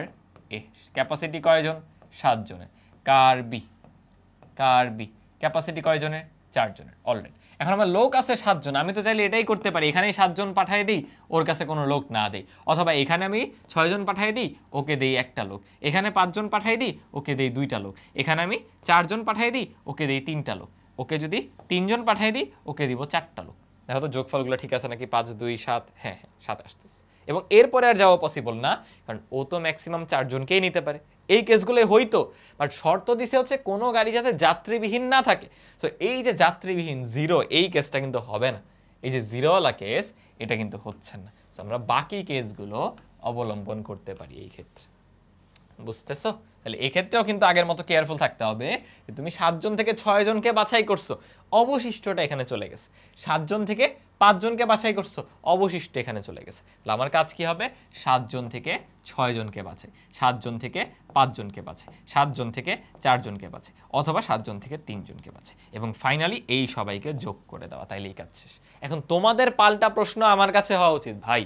এ ক্যাপাসিটি কয়জন? 7 জনের। কার বি ক্যাপাসিটি কয়জনের? 4 জনের। অলরেডি এখন আমার লোক আছে 7 জন, আমি তো চাইলে এটাই করতে পারি, এখানেই 7 জন পাঠিয়ে দিই, ওর কাছে কোনো লোক না দেই, অথবা এখানে আমি 6 জন পাঠিয়ে দিই, ওকে দেই একটা লোক, এখানে 5 জন পাঠিয়ে দিই, ওকে দেই 2টা লোক, এখানে আমি 4 জন পাঠিয়ে দিই, ওকে দেই 3টা লোক, ওকে যদি 3 জন পাঠিয়ে দিই, ওকে দিব 4টা লোক। দেখো তো যোগফলগুলো ঠিক আছে নাকি? 5 2 7, হ্যাঁ হ্যাঁ 7 আসতেছে। এবং এরপরে আর যাওয়া পসিবল না, কারণ ও তো ম্যাক্সিমাম 4 জনকেই নিতে পারে। এই কেসগুলো হইতো, বাট শর্ত দিছে হচ্ছে কোনো গাড়ি যাতে যাত্রীবিহীন না থাকে। সো এই যে যাত্রীবিহীন 0, এই কেসটা কিন্তু হবে না। এই যে 0ওয়ালা কেস, এটা কিন্তু হচ্ছে না। সো আমরা বাকি কেসগুলো অবলম্বন করতে পারি এই ক্ষেত্রে। বুঝতেছো? তাহলে এক্ষেত্রেও কিন্তু আগের মতো কেয়ারফুল থাকতে হবে যে তুমি 7 জন থেকে 6 জনকে বাছাই করছো, অবশিষ্টটা এখানে চলে গেছে। 7 জন থেকে 5 জনকে বাছাই করছো, অবশিষ্ট এখানে চলে গেছে। তাহলে আমার কাজ কি হবে? 7 জন থেকে 6 জনকে বাছাই, 7 জন থেকে 5 জনকে বাছাই, 7 জন থেকে 4 জনকে বাছাই, অথবা 7 জন থেকে 3 জনকে বাছাই, এবং ফাইনালি এই সবাইকে যোগ করে দেওয়া। তাইলে এই কাজ শেষ। এখন তোমাদের পাল্টা প্রশ্ন আমার কাছে হওয়া উচিত, ভাই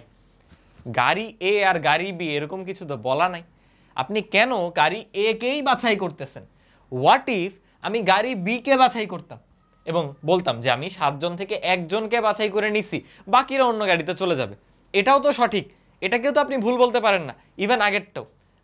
গাড়ি এ আর গাড়ি বি এরকম কিছু তো বলা নাই, আপনি কেন গাড়ি এ কেই বাছাই করতেছেন? হোয়াট ইফ আমি গাড়ি বি কে বাছাই করতাম? এবং বলতাম যে আমি 7 জন থেকে একজনকে বাছাই করে নিছি, বাকিরা অন্য গাড়িতে চলে যাবে, এটাও তো সঠিক, এটাকেও তো আপনি ভুল বলতে পারেন না। ইভেন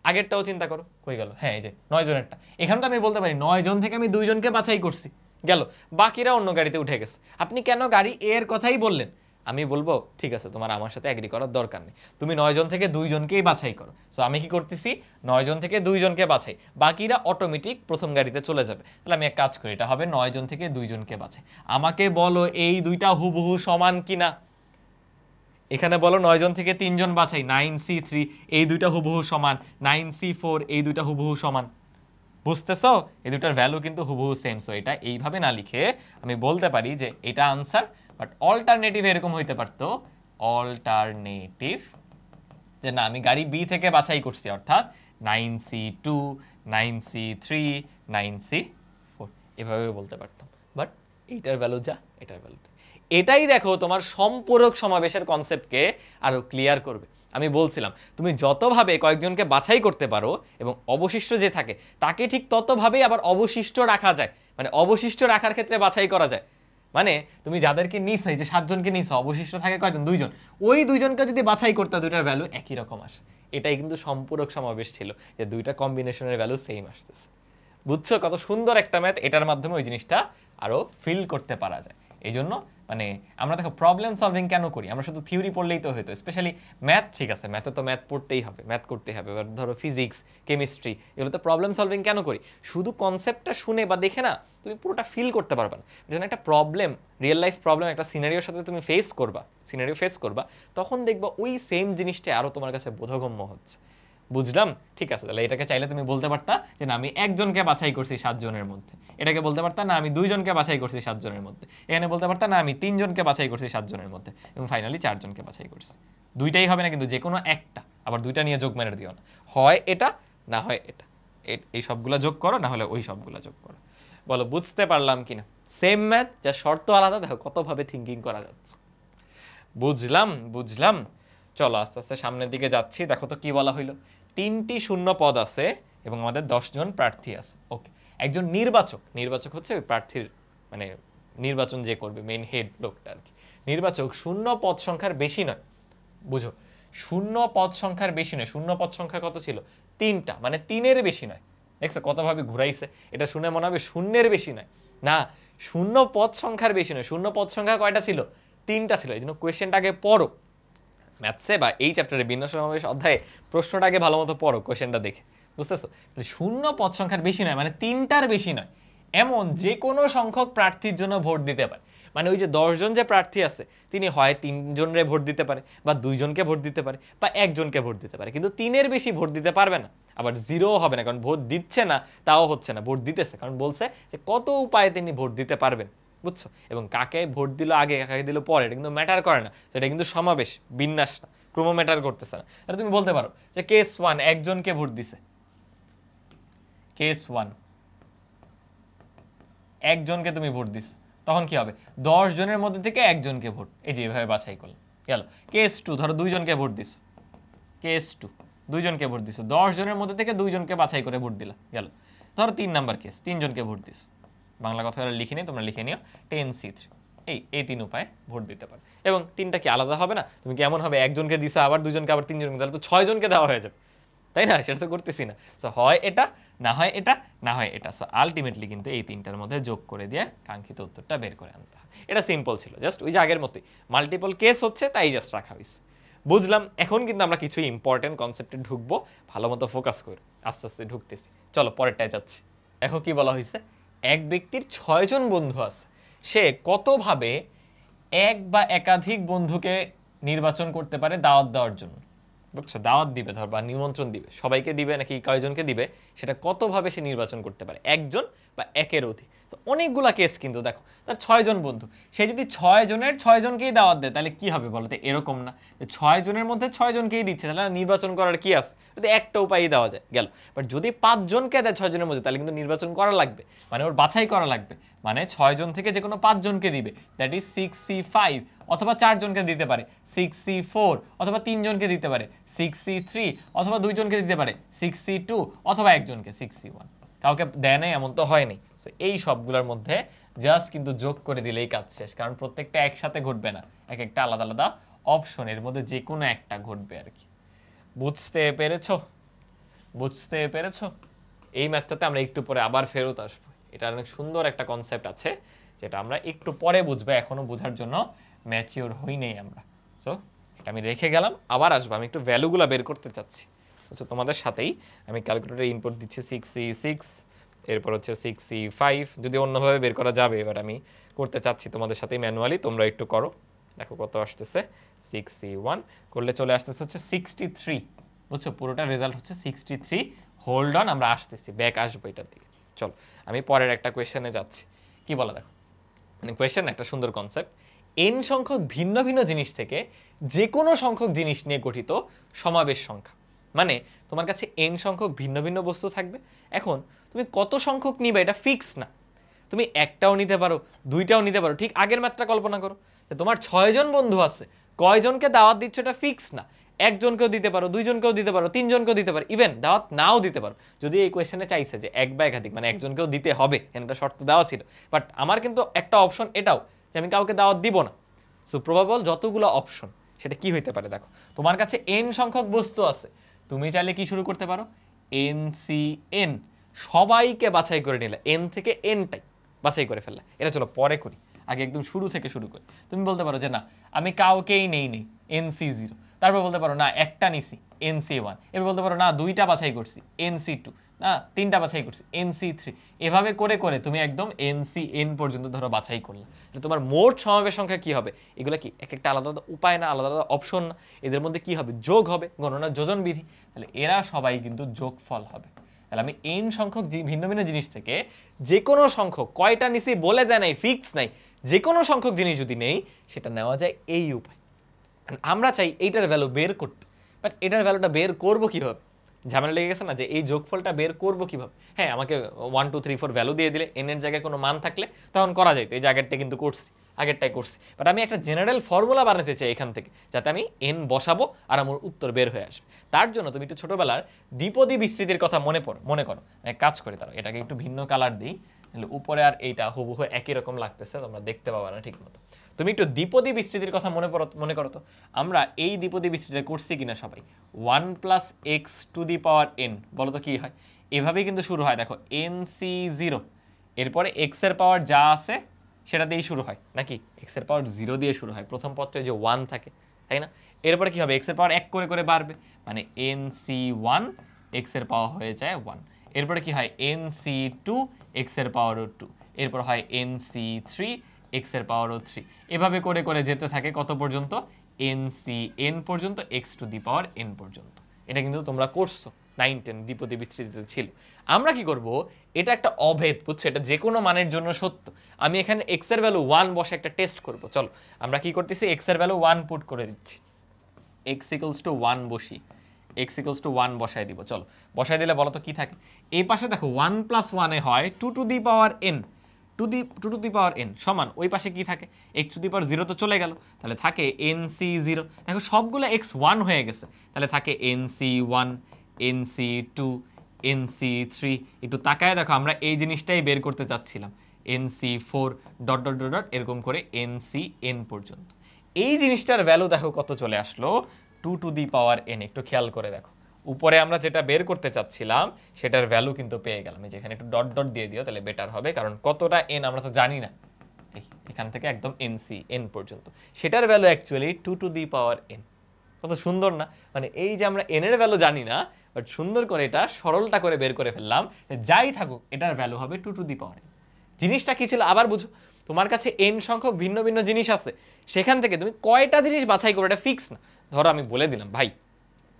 আগেরটাও চিন্তা করো, কই গেল, হ্যাঁ এই যে 9 জনেরটা, এখানে তো আমি বলতে পারি 9 জন থেকে আমি 2 জনকে বাছাই করছি, গেল, বাকিরা অন্য গাড়িতে উঠে গেছে। আপনি কেন গাড়ি এর কথাই বললেন? আমি বলবো ঠিক আছে, তোমার আমার সাথে এগ্রি করার দরকার নেই, তুমি 9 জন থেকে 2 জনকেই বাছাই করো। সো আমি কি করতেছি, 9 জন থেকে 2 জনকে বাছাই, বাকিরা অটোমেটিক প্রথম গাড়িতে চলে যাবে। তাহলে আমি এক কাজ করি, এটা হবে 9 জন থেকে 2 জনকে বাছাই। আমাকে বলো এই দুইটা হুবহু সমান কিনা। এখানে বলো 9 জন থেকে 3 জন বাছাই, 9C3, এই দুইটা হুবহু সমান, 9C4, এই দুইটা হুবহু সমান। বুঝতেছো? এই দুটার ভ্যালু কিন্তু হুবহু সেম। সো এটা এইভাবে না লিখে আমি বলতে পারি যে এটা আনসার, বাট অল্টারনেটিভ এরকম হইতে পারতো, অল্টারনেটিভ যে না আমি গাড়ি বি থেকে বাছাই করছি, অর্থাৎ 9C2, 9C3, 9C4, এভাবে বলতে পারতাম। বাট এইটার ভ্যালু যা, এটার ভ্যালু, এটাই দেখো তোমার সম্পূরক সমাবেশের কনসেপ্টকে আরো ক্লিয়ার করবে। আমি বলছিলাম তুমি যতভাবে কয়েকজনকে বাছাই করতে পারো এবং অবশিষ্ট যে থাকে তাকে ঠিক ততভাবেই আবার অবশিষ্ট রাখা যায়, মানে অবশিষ্ট রাখার ক্ষেত্রে বাছাই করা যায়। মানে তুমি যাদেরকে নিছ, এই যে 7 জনকে নিছ, অবশিষ্ট থাকে কয়জন, 2 জন, ওই 2 জনকে যদি বাছাই করতে, দুইটার ভ্যালু একই রকম আসে। এটাই কিন্তু সম্পূরক সমাবেশ ছিল, যে দুইটা কম্বিনেশনের ভ্যালু সেম আসতেছে। বুঝছো কত সুন্দর একটা ম্যাথ, এটার মাধ্যমে ওই জিনিসটা আরো ফিল করতে পারা যায়। এই জন্য মানে আমরা দেখো প্রবলেম সলভিং কেন করি, আমরা শুধু থিওরি পড়লেই তো হতো, স্পেশালি ম্যাথ, ঠিক আছে ম্যাথে তো ম্যাথ পড়তেই হবে, ম্যাথ করতে হবে, এবার ধরো ফিজিক্স, কেমিস্ট্রি, এগুলোতে প্রবলেম সলভিং কেন করি, শুধু কনসেপ্টটা শুনে বা দেখে না তুমি পুরোটা ফিল করতে পারবে না। যেন একটা প্রবলেম, রিয়েল লাইফ প্রবলেম, একটা সিনারিওর সাথে তুমি সিনারিও ফেস করবা, তখন দেখবা ওই সেম জিনিসটা আরো তোমার কাছে বোধগম্য হচ্ছে। বুঝলাম, ঠিক আছে। তাহলে এটাকে চাইলে তুমি বলতে পারতা যে না আমি একজনকে বাছাই করছি 7 জনের মধ্যে, এটাকে বলতে পারতা না আমি 2 জনকে বাছাই করছি 7 জনের মধ্যে, এখানে বলতে পারতা না আমি 3 জনকে বাছাই করছি 7 জনের মধ্যে, এবং ফাইনালি 4 জনকে বাছাই করছি। দুইটাই হবে না কিন্তু, যে কোনো একটা, আবার দুইটা নিয়ে যোগ মেরে দিও না, হয় এটা না হয় এটা, এই সবগুলা যোগ করো, না হলে ওই সবগুলা যোগ করো। বলো বুঝতে পারলাম কিনা? সেম ম্যাথ, যা শর্ত আলাদা, দেখো কতভাবে থিঙ্কিং করা যাচ্ছে। বুঝলাম। চলো আস্তে আস্তে সামনের দিকে যাচ্ছি। দেখো তো কি বলা হইলো, 3টি শূন্য পদ আছে এবং আমাদের 10 জন প্রার্থী আছে। ওকে, একজন নির্বাচক হচ্ছে ওই প্রার্থীর, মানে নির্বাচন যে করবে মেইন হেড লোকটা আর কি। নির্বাচক শূন্য পদ সংখ্যার বেশি নয়, বুঝো, শূন্য পদ সংখ্যার বেশি নয়। শূন্য পদ সংখ্যা কত ছিল? 3টা, মানে 3-এর বেশি নয়। দেখছো কতভাবে ঘুরাইছে, এটা শুনে মনে হবে শূন্যের বেশি নয়, না, শূন্য পদ সংখ্যার বেশি নয়। শূন্য পদ সংখ্যা কয়টা ছিল? 3টা ছিল। এই জন্য কোয়েশ্চেনটা আগে পড়ো, ম্যাথসে বা এই চ্যাপ্টারে বিন্যাস সমাবেশ অধ্যায়ে প্রশ্নটা আগে ভালো মতো পড়ো, কোয়েশ্চেনটা দেখে, বুঝতেছো? শূন্য পদ সংখ্যার বেশি নয় মানে 3টার বেশি নয়, এমন যে কোনো সংখ্যক প্রার্থীর জন্য ভোট দিতে পারে। মানে ওই যে 10 জন যে প্রার্থী আছে, তিনি হয় 3 জনরে ভোট দিতে পারে, বা 2 জনকে ভোট দিতে পারে, বা 1 জনকে ভোট দিতে পারে, কিন্তু 3-এর বেশি ভোট দিতে পারবে না। আবার 0ও হবে না, কারণ ভোট দিচ্ছে না তাও হচ্ছে না, ভোট দিতেছে, কারণ বলছে যে কত উপায়ে তিনি ভোট দিতে পারবেন। বুঝছো? এবং কাকে ভোট দিল আগে, কাকে দিল পরে, এটা কিন্তু ম্যাটার করে না। সেটা কিন্তু সমাবেশ, বিন্যাস না, ক্রম ম্যাটার করতেছে না। তাহলে তুমি বলতে পারো যে কেস 1 একজনকে ভোট দিছে, কেস 1 একজনকে তুমি ভোট দিছো, তখন কি হবে? 10 জনের মধ্যে থেকে একজনকে ভোট, এই যে এভাবে বাছাই করলে গেল। কেস 2 ধরো 2 জনকে ভোট দিছো, কেস 2 2 জনকে ভোট দিছো, 10 জনের মধ্যে থেকে 2 জনকে বাছাই করে ভোট দিলা, গেল। ধরো 3 নাম্বার কেস, 3 জনকে ভোট দিছো, বাংলা কথা লিখে নিই, তোমরা লিখে নিও 10C3। এই 3 উপায়ে ভোট দিতে পারে। এবং 3টা কি আলাদা হবে না? তুমি কেমন হবে, একজনকে দিছো আবার 2 জনকে আবার 3 জনকে, তাহলে তো 6 জনকে দেওয়া হয়ে যাবে, তাই না? সেটা তো করতেছি না। সো হয় এটা, না হয় এটা, না হয় এটা। সো আলটিমেটলি কিন্তু এই 3টার মধ্যে যোগ করে দিয়ে কাঙ্ক্ষিত উত্তরটা বের করে আনতে হবে। এটা সিম্পল ছিল, জাস্ট ওই যে আগের মতোই, মাল্টিপল কেস হচ্ছে তাই জাস্ট রাখা হয়েছে। বুঝলাম। এখন কিন্তু আমরা কিছু ইম্পর্টেন্ট কনসেপ্টে ঢুকবো, ভালো মতো ফোকাস করে আস্তে আস্তে ঢুকতেছি। চলো পরেরটায় যাচ্ছি। দেখো কি বলা হয়েছে, এক ব্যক্তির 6 জন বন্ধু আছে, সে কতভাবে এক বা একাধিক বন্ধুকে নির্বাচন করতে পারে দাওয়াত দেওয়ার জন্য। বুঝছো? দাওয়াত দিবে ধর বা নিমন্ত্রণ দিবে, সবাইকে দিবে নাকি কয়জনকে দিবে, সেটা কতভাবে সে নির্বাচন করতে পারে, একজন বা একের অধিক। তো অনেকগুলা কেস কিন্তু দেখো, তার 6 জন বন্ধু, সে যদি 6 জনের 6 জনকেই দাওয়াত দেয় তাহলে কি হবে বলতে? এরকম না যে 6 জনের মধ্যে 6 জনকেই দিচ্ছে, তাহলে নির্বাচন করার কি আছে? যদি একটা উপায়ই দেওয়া যায়, গেল। বাট যদি 5 জনকে দেয় 6 জনের মধ্যে, তাহলে কিন্তু নির্বাচন করা লাগবে, মানে ওর বাছাই করা লাগবে। মানে 6 জন থেকে যে কোনো 5 জনকে দিবে, দ্যাট ইজ 6C5, অথবা 4 জনকে দিতে পারে 6C4, অথবা 3 জনকে দিতে পারে 6C3, অথবা 2 জনকে দিতে পারে 6C2, অথবা 1 জনকে 6C1। কাউকে দেয় নাই এমন তো হয়নি। সো এই সবগুলোর মধ্যে জাস্ট কিন্তু যোগ করে দিলেই কাজ শেষ, কারণ প্রত্যেকটা একসাথে ঘটবে না, এক একটা আলাদা আলাদা অপশনের মধ্যে যে কোনো একটা ঘটবে আর কি। বুঝতে পেরেছো? বুঝতে পেরেছো? এই ম্যাথটাতে আমরা একটু পরে আবার ফেরত আসবো। এটা অনেক সুন্দর একটা কনসেপ্ট আছে যেটা আমরা একটু পরে বুঝবো, এখনো বোঝার জন্য ম্যাচিওর হই নেই আমরা। সো এটা আমি রেখে গেলাম, আবার আসবো। আমি একটু ভ্যালুগুলো বের করতে চাচ্ছি। তো তোমাদের সাথেই আমি ক্যালকুলেটরে ইনপুট দিচ্ছি 6C6, এরপর হচ্ছে 6C5, যদি অন্যভাবে বের করা যাবে, এবার আমি করতে চাচ্ছি তোমাদের সাথেই ম্যানুয়ালি, তোমরা একটু করো। দেখো কত আসতেছে, 6C1 করলে চলে আসতেছে হচ্ছে 63। বুঝছো, পুরোটা রেজাল্ট হচ্ছে 63। হোল্ড অন, আমরা আসতেছি, ব্যাক আসবো এটার দিকে। চলো আমি পরের একটা কোয়েশ্চেনে যাচ্ছি। কি বলা দেখো, মানে কোয়েশ্চেন একটা সুন্দর কনসেপ্ট। n সংখ্যক ভিন্ন ভিন্ন জিনিস থেকে যে কোনো সংখ্যক জিনিস নিয়ে গঠিত সমাবেশ সংখ্যা। মানে তোমার কাছে n সংখ্যক ভিন্ন ভিন্ন বস্তু থাকবে। এখন তুমি কত সংখ্যক নিবে এটা ফিক্স না, তুমি একটাও নিতে পারো, দুইটাও নিতে পারো। ঠিক আগের ম্যাথটা কল্পনা করো, তোমার 6 জন বন্ধু আছে, কয়জনকে দাওয়াত দিচ্ছ এটা ফিক্স না। একজনকেও দিতে পারো, দুইজনকেও দিতে পারো, তিনজনকেও দিতে পারো, ইভেন দাওয়াত নাও দিতে পারো। যদি এই কোয়েশ্চেনে চাইছে যে এক বা একাধিক, মানে একজনকেও দিতে হবে, এটা শর্ত দেওয়া ছিল। বাট আমার কিন্তু একটা অপশন এটাও যে আমি কাউকে দাওয়াত দিব না। সো প্রবাবল যতগুলো অপশন, সেটা কি হইতে পারে দেখো, তোমার কাছে n সংখ্যক বস্তু আছে, তুমি চাইলে কি শুরু করতে পারো, NCN, সবাইকে বাছাই করে নিলে, n থেকে nটাই বাছাই করে ফেললা। এটা চলো পরে করি, আগে একদম শুরু থেকে শুরু করি। তুমি বলতে পারো যে না আমি কাউকেই নেই NC0, তারপর বলতে পারো না একটা নিছি NC1, এবার বলতে পারো না দুইটা বাছাই করছি NC2, না তিনটা বাছাই করছি NC3। এভাবে করে করে তুমি একদম NCN পর্যন্ত ধরো বাছাই করলে, তোমার মোট সমাবেশ সংখ্যা কি হবে? এগুলো কি এক একটা আলাদা আলাদা উপায় না, আলাদা আলাদা অপশন না, এদের মধ্যে কি হবে, যোগ হবে, গণনা যোজন বিধি। তাহলে এরা সবাই কিন্তু যোগফল হবে। তাহলে আমি n সংখ্যক ভিন্ন ভিন্ন জিনিস থেকে যে কোনো সংখ্যক, কয়টা নিছি বলে দেয় নাই, ফিক্স নাই, যে কোনো সংখ্যক জিনিস যদি নেই সেটা নেওয়া যায় এই উপায়। আমরা চাই এইটার ভ্যালু বের করতে, বাট এটার ভ্যালুটা বের করবো কিভাবে? ঝামেলা লেগে গেছে না যে এই যোগফলটা বের করবো কিভাবে? হ্যাঁ, আমাকে 1 2 3 4 ভ্যালু দিয়ে দিলে n এর জায়গায় কোনো মান থাকলে তখন করা যায়, তো এই জায়গাটা কিন্তু করছি, আগেরটাই করছি। বাট আমি একটা জেনারেল ফর্মুলা বানাতে চাই এখান থেকে, যাতে আমি n বসাবো আর আমার উত্তর বের হয়ে আসবে। তার জন্য তুমি একটু ছোটবেলার দ্বিপদী বিস্তৃতির কথা মনে করো। এক কাজ করে, তারো এটাকে একটু ভিন্ন কালার দিই, উপরে আর এইটা হুবহু একই রকম লাগতেছে, তোমরা দেখতে পাবা না ঠিক মতো। তুমি একটু দ্বিপদী বিস্তৃতির কথা মনে করো তো, আমরা এই দ্বিপদী বিস্তৃতি করছি কিনা সবাই? 1 + x to the power n, বলো তো কি হয়? এভাবেই কিন্তু শুরু হয়, দেখো NC0, এরপরে x এর পাওয়ার যা আছে সেটা দিয়েই শুরু হয়, নাকি x এর পাওয়ার 0 দিয়ে শুরু হয়, প্রথম পত্রে যে 1 থাকে, তাই না? এরপরে কি হবে, x এর পাওয়ার 1 করে করে বাড়বে, মানে NC1, x এর পাওয়ার হয়ে যায় 1। এরপরে কি হয়, NC2, x এর পাওয়ারও 2, এরপর হয় NC3, x এর পাওয়ারও 3। এভাবে করে করে যেতে থাকে কত পর্যন্ত, NCN পর্যন্ত, x to the power n পর্যন্ত। এটা কিন্তু তোমরা করছো 9 10 দ্বিপদী বিস্তৃতিতে ছিল। আমরা কি করব, এটা একটা অভেদ, বুঝছো, এটা যে কোনো মানের জন্য সত্য। আমি এখানে x এর ভ্যালু 1 বসে একটা টেস্ট করব। চলো আমরা কি করতেছি, x এর ভ্যালু 1 পুট করে দিচ্ছি, x = 1 বসি, x = 1 বসাই দিব। চলো বসাই দিলে বলো তো কি থাকে, এই পাশে দেখো 1 + 1 এ হয় 2 to the power n, 2 to the power n সমান ওই পাশে কি থাকে, x টু দি পাওয়ার 0 তো চলে গেল, তাহলে থাকে NC0। দেখো সবগুলো x1 হয়ে গেছে, তাহলে থাকে NC1, NC2, NC3। একটু তাকায় দেখো, আমরা এই জিনিসটাই বের করতে চাচ্ছিলাম, NC4 dot dot dot dot এরকম করে NCN পর্যন্ত। এই জিনিসটার ভ্যালু দেখো কত চলে আসলো, 2 টু দি পাওয়ার n। একটু খেয়াল করে দেখো, উপরে আমরা যেটা বের করতে চাচ্ছিলাম সেটার ভ্যালু কিন্তু পেয়ে গেলাম। এই যে এখানে একটু ডট ডট দিয়ে দিও, তাহলে বেটার হবে, কারণ কতটা n আমরা তো জানি না। এখান থেকে একদম NCN পর্যন্ত, সেটার value actually 2 to the power n। কত সুন্দর না, মানে এই যে আমরা n এর ভ্যালু জানি না, বাট সুন্দর করে এটা সরলটা করে বের করে ফেললাম, যাই থাকুক এটার ভ্যালু হবে 2 টু দি পাওয়ার n। জিনিসটা কি ছিল আবার বুঝো, তোমার কাছে n সংখ্যক ভিন্ন ভিন্ন জিনিস আছে, সেখান থেকে তুমি কয়টা জিনিস বাছাই করো এটা ফিক্স না। ধরো আমি বলে দিলাম ভাই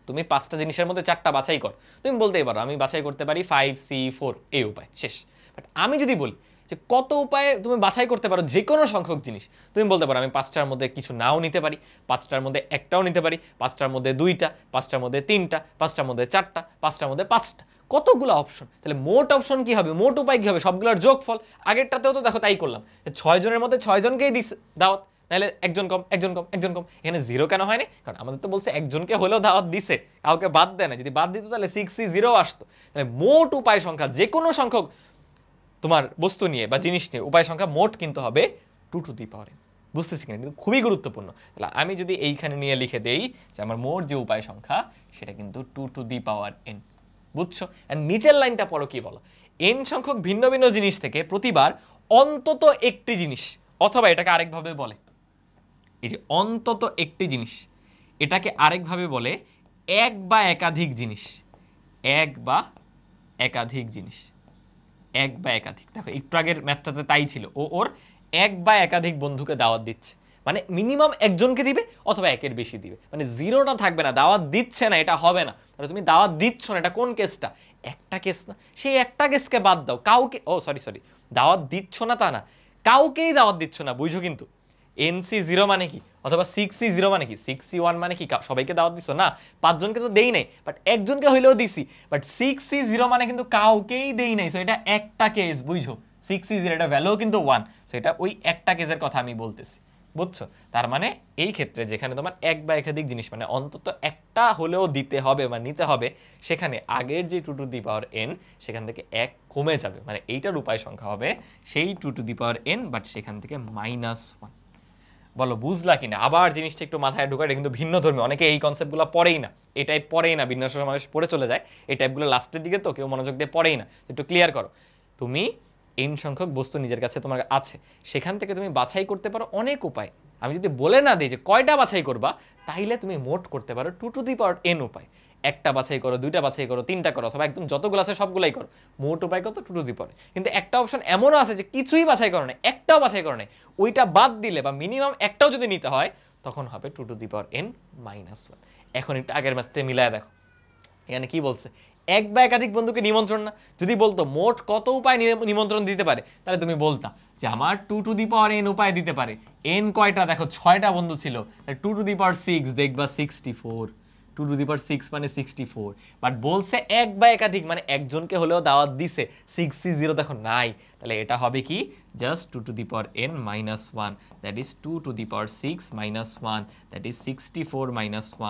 তুমি 5টা জিনিসের মধ্যে 4টা বাছাই কর, তুমি বলতেই পারো আমি বাছাই করতে পারি 5C4, এই উপায় শেষ। বাট আমি যদি বলি যে কত উপায়ে তুমি বাছাই করতে পারো যে কোনো সংখ্যক জিনিস, তুমি বলতে পারো আমি 5টার মধ্যে কিছু নাও নিতে পারি, 5টার মধ্যে একটাও নিতে পারি, 5টার মধ্যে 2টা, 5টার মধ্যে 3টা, 5টার মধ্যে 4টা, 5টার মধ্যে 5টা, কতগুলো অপশন। তাহলে মোট অপশন কি হবে, মোট উপায় কি হবে, সবগুলোর যোগফল। আগেরটাতেও তো দেখো তাই করলাম, 6 জনের মধ্যে 6 জনকেই দিস দাওয়াত, নাহলে একজন কম একজন কম একজন কম, এখানে 0 কেন হয়নি? কারণ আমাদের তো বলছে একজনকে হলেও দাওয়াত দিছে, কাউকে বাদ দেয় না। যদি বাদ দিত তাহলে 6C0 আসতো। তাহলে মোট উপায় সংখ্যা যে কোনো সংখ্যক তোমার বস্তু নিয়ে বা জিনিস নিয়ে উপায় সংখ্যা মোট কিন্তু হবে 2n। বুঝতেছি কিনা? কিন্তু খুবই গুরুত্বপূর্ণ। তাহলে আমি যদি এইখানে নিয়ে লিখে দেই যে আমার মোট যে উপায় সংখ্যা সেটা কিন্তু 2n। বুঝছো? আর নিচের লাইনটা পড়ো কি বলো, n সংখ্যক ভিন্ন ভিন্ন জিনিস থেকে প্রতিবার অন্তত একটি জিনিস, অথবা এটাকে আরেকভাবে বলে, এই যে অন্তত একটি জিনিস, এটাকে আরেকভাবে বলে এক বা একাধিক জিনিস। এক বা একাধিক জিনিস, এক বা একাধিক। দেখো একটু আগের ম্যাথটাতে তাই ছিল, ও ওর এক বা একাধিক বন্ধুকে দাওয়াত দিচ্ছে, মানে মিনিমাম একজনকে দিবে অথবা একের বেশি দিবে, মানে 0টা থাকবে না। দাওয়াত দিচ্ছে না এটা হবে না। তাহলে তুমি দাওয়াত দিচ্ছ না, এটা কোন কেসটা? একটা কেস না, সেই একটা কেসকে বাদ দাও। কাউকে, ও সরি, দাওয়াত দিচ্ছ না তা না, কাউকেই দাওয়াত দিচ্ছ না, বুঝো কিন্তু। NC0 মানে কি, অথবা 6C0 মানে কি, 6C1 মানে কি, সবাইকে দাওয়াত দিচ্ছ না? 5 জনকে তো দেই নাই, বাট একজনকে হইলেও দিছি। বাট 6C0 মানে কিন্তু কাউকেই দেই নাই, সো এটা একটা কেস, বুঝো। 6C0 এটা ভ্যালু কিন্তু 1, সো এটা ওই একটা কেসের কথা আমি বলতেছি, বুঝছো? তার মানে এই ক্ষেত্রে যেখানে তোমার এক বা একাধিক জিনিস মানে অন্তত একটা হলেও দিতে হবে বা নিতে হবে, সেখানে আগের যে 2n সেখান থেকে 1 কমে যাবে, মানে এইটার উপায় সংখ্যা হবে সেই 2n, বাট সেখান থেকে -1। বলো বুঝলা কিনা? আবার জিনিসটা একটু মাথায় ঢোকায়, কিন্তু ভিন্ন ধর্মী অনেকে এই কনসেপ্টগুলো পড়েই না, এই টাইপ পড়েই না, বিন্যাস সমাবেশ পড়ে চলে যায় এই টাইপগুলো লাস্টের দিকে, তো কেউ মনোযোগ দিয়ে পড়েই না। একটু ক্লিয়ার করো। তুমি n সংখ্যক বস্তু নিজের কাছে তোমার আছে, সেখান থেকে তুমি বাছাই করতে পারো অনেক উপায়। আমি যদি বলে না দিই যে কয়টা বাছাই করবা, তাইলে তুমি মোট করতে পারো 2n উপায়। একটা বাছাই করো, দুইটা বাছাই করো, তিনটা করো, অথবা একদম যতগুলো আছে সবগুলাই করো, মোট উপায় কত? 2n। কিন্তু একটা অপশন এমনও আছে যে কিছুই বাছাই করো না, একটাও বাছাই করো না, ওইটা বাদ দিলে বা মিনিমাম একটাও যদি নিতে হয়, তখন হবে 2n-1। এখন একটু আগের মাত্রে মিলায় দেখো, এখানে কি বলছে? এক বা একাধিক বন্ধুকে নিমন্ত্রণ না। যদি বলতো মোট কত উপায় নিমন্ত্রণ দিতে পারে, তাহলে তুমি বলতা যে আমার 2n উপায় দিতে পারে। n কয়টা? দেখো 6টা বন্ধু ছিল, 2^6 দেখবা 64, 2^6 মানে 64। বাট বলছে এক বা একাধিক, মানে একজনকে হলেও দাওয়াত দিছে, 6C0 দেখো নাই, তাহলে এটা হবে কি? Just 2n-1, that is 2^6 - 1, that is 64 -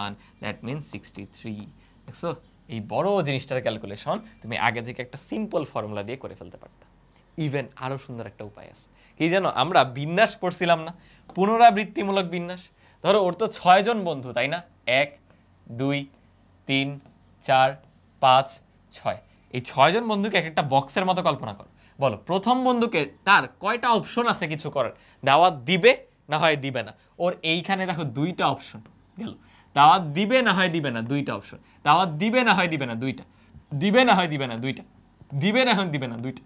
1, that means 63। দেখছো, এই বড় জিনিসটার ক্যালকুলেশন তুমি আগে থেকে একটা সিম্পল ফর্মুলা দিয়ে করে ফেলতে পারতা। ইভেন আরো সুন্দর একটা উপায় আছে, কি জানো? আমরা বিন্যাস পড়ছিলাম না, পুনরাবৃত্তিমূলক বিন্যাস। ধরো ওর তো 6 জন বন্ধু, তাই না? 1 2 3 4 5 6, এই 6 জন বন্ধুকে এক একটা বক্সের মতো কল্পনা করো। বলো প্রথম বন্ধুকে তার কয়টা অপশন আছে কিছু করার? দাওয়াত দিবে না হয় দিবে না। ওর এইখানে দেখো 2টা অপশন গেল, দাওয়াত দিবে না হয় দিবে না, 2টা অপশন। দাওয়াত দিবে না হয় দিবে না, 2টা। দিবে না হয় দিবে না, 2টা। দিবে না হয় দিবে না, 2টা।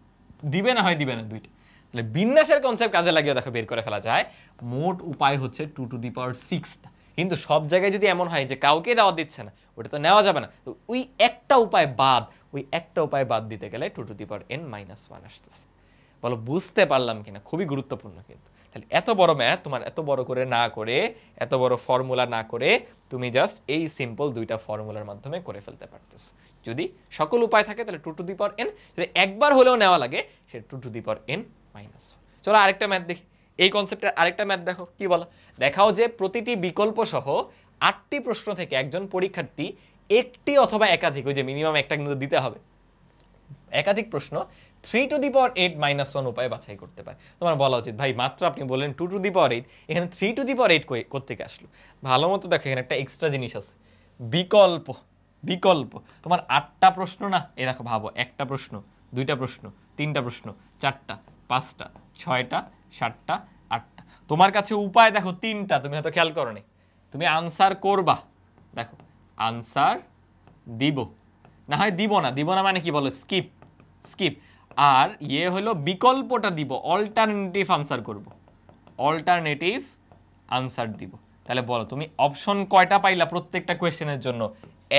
দিবে না হয় দিবে না, 2টা। তাহলে বিন্যাসের কনসেপ্ট কাজে লাগিয়ে দেখো বের করে ফেলা যায় মোট উপায় হচ্ছে 2^6টা। কিন্তু সব জায়গায় যদি এমন হয় যে কাউকে দাওয়াত দিচ্ছে না, ওটা তো নেওয়া যাবে না। তো ওই একটা উপায় বাদ, ওই একটা উপায় বাদ দিতে গেলে 2n-1 আসতেছে। বলো বুঝতে পারলাম কিনা? খুবই গুরুত্বপূর্ণ কিন্তু। তাহলে এত বড় ম্যাথ তোমার এত বড় করে না করে, এত বড় ফর্মুলা না করে, তুমি জাস্ট এই সিম্পল 2টা ফর্মুলার মাধ্যমে করে ফেলতে পারতেছো। যদি সকল উপায় থাকে তাহলে 2n, যদি একবার হলেও নেওয়া লাগে সে 2n-1। চলো আরেকটা ম্যাথ দেখি, এই কনসেপ্টের আরেকটা ম্যাথ দেখো কি বলো। দেখাও যে প্রতিটি বিকল্প সহ 8টি প্রশ্ন থেকে একজন পরীক্ষার্থী একটি অথবা একাধিক, ওই যে মিনিমাম একটা কিন্তু দিতে হবে, একাধিক প্রশ্ন 3^8-1 উপায়ে বাছাই করতে পারে। তোমার বলা উচিত ভাই মাত্র আপনি বললেন 2^8, এখানে 3^8 কোত্থেকে আসলো? ভালো মতো দেখো, এখানে একটা এক্সট্রা জিনিস আছে, বিকল্প। বিকল্প তোমার 8টা প্রশ্ন না, এই দেখো ভাবো, একটা প্রশ্ন, 2টা প্রশ্ন, 3টা প্রশ্ন, 4টা, 5টা, 6টা, 7টা, 8টা। তোমার কাছে উপায় দেখো 3টা, তুমি হয়তো খেয়াল করোনি। তুমি আনসার করবা, দেখো আনসার দিব না হয় দিব না, দিব না মানে কি বলো? Skip, skip. আর ইয়ে হলো বিকল্পটা দিব, অল্টারনেটিভ আনসার করব, অল্টারনেটিভ আনসার দিব। তাহলে বলো তুমি অপশন কয়টা পাইলা প্রত্যেকটা কোয়েশ্চেনের জন্য?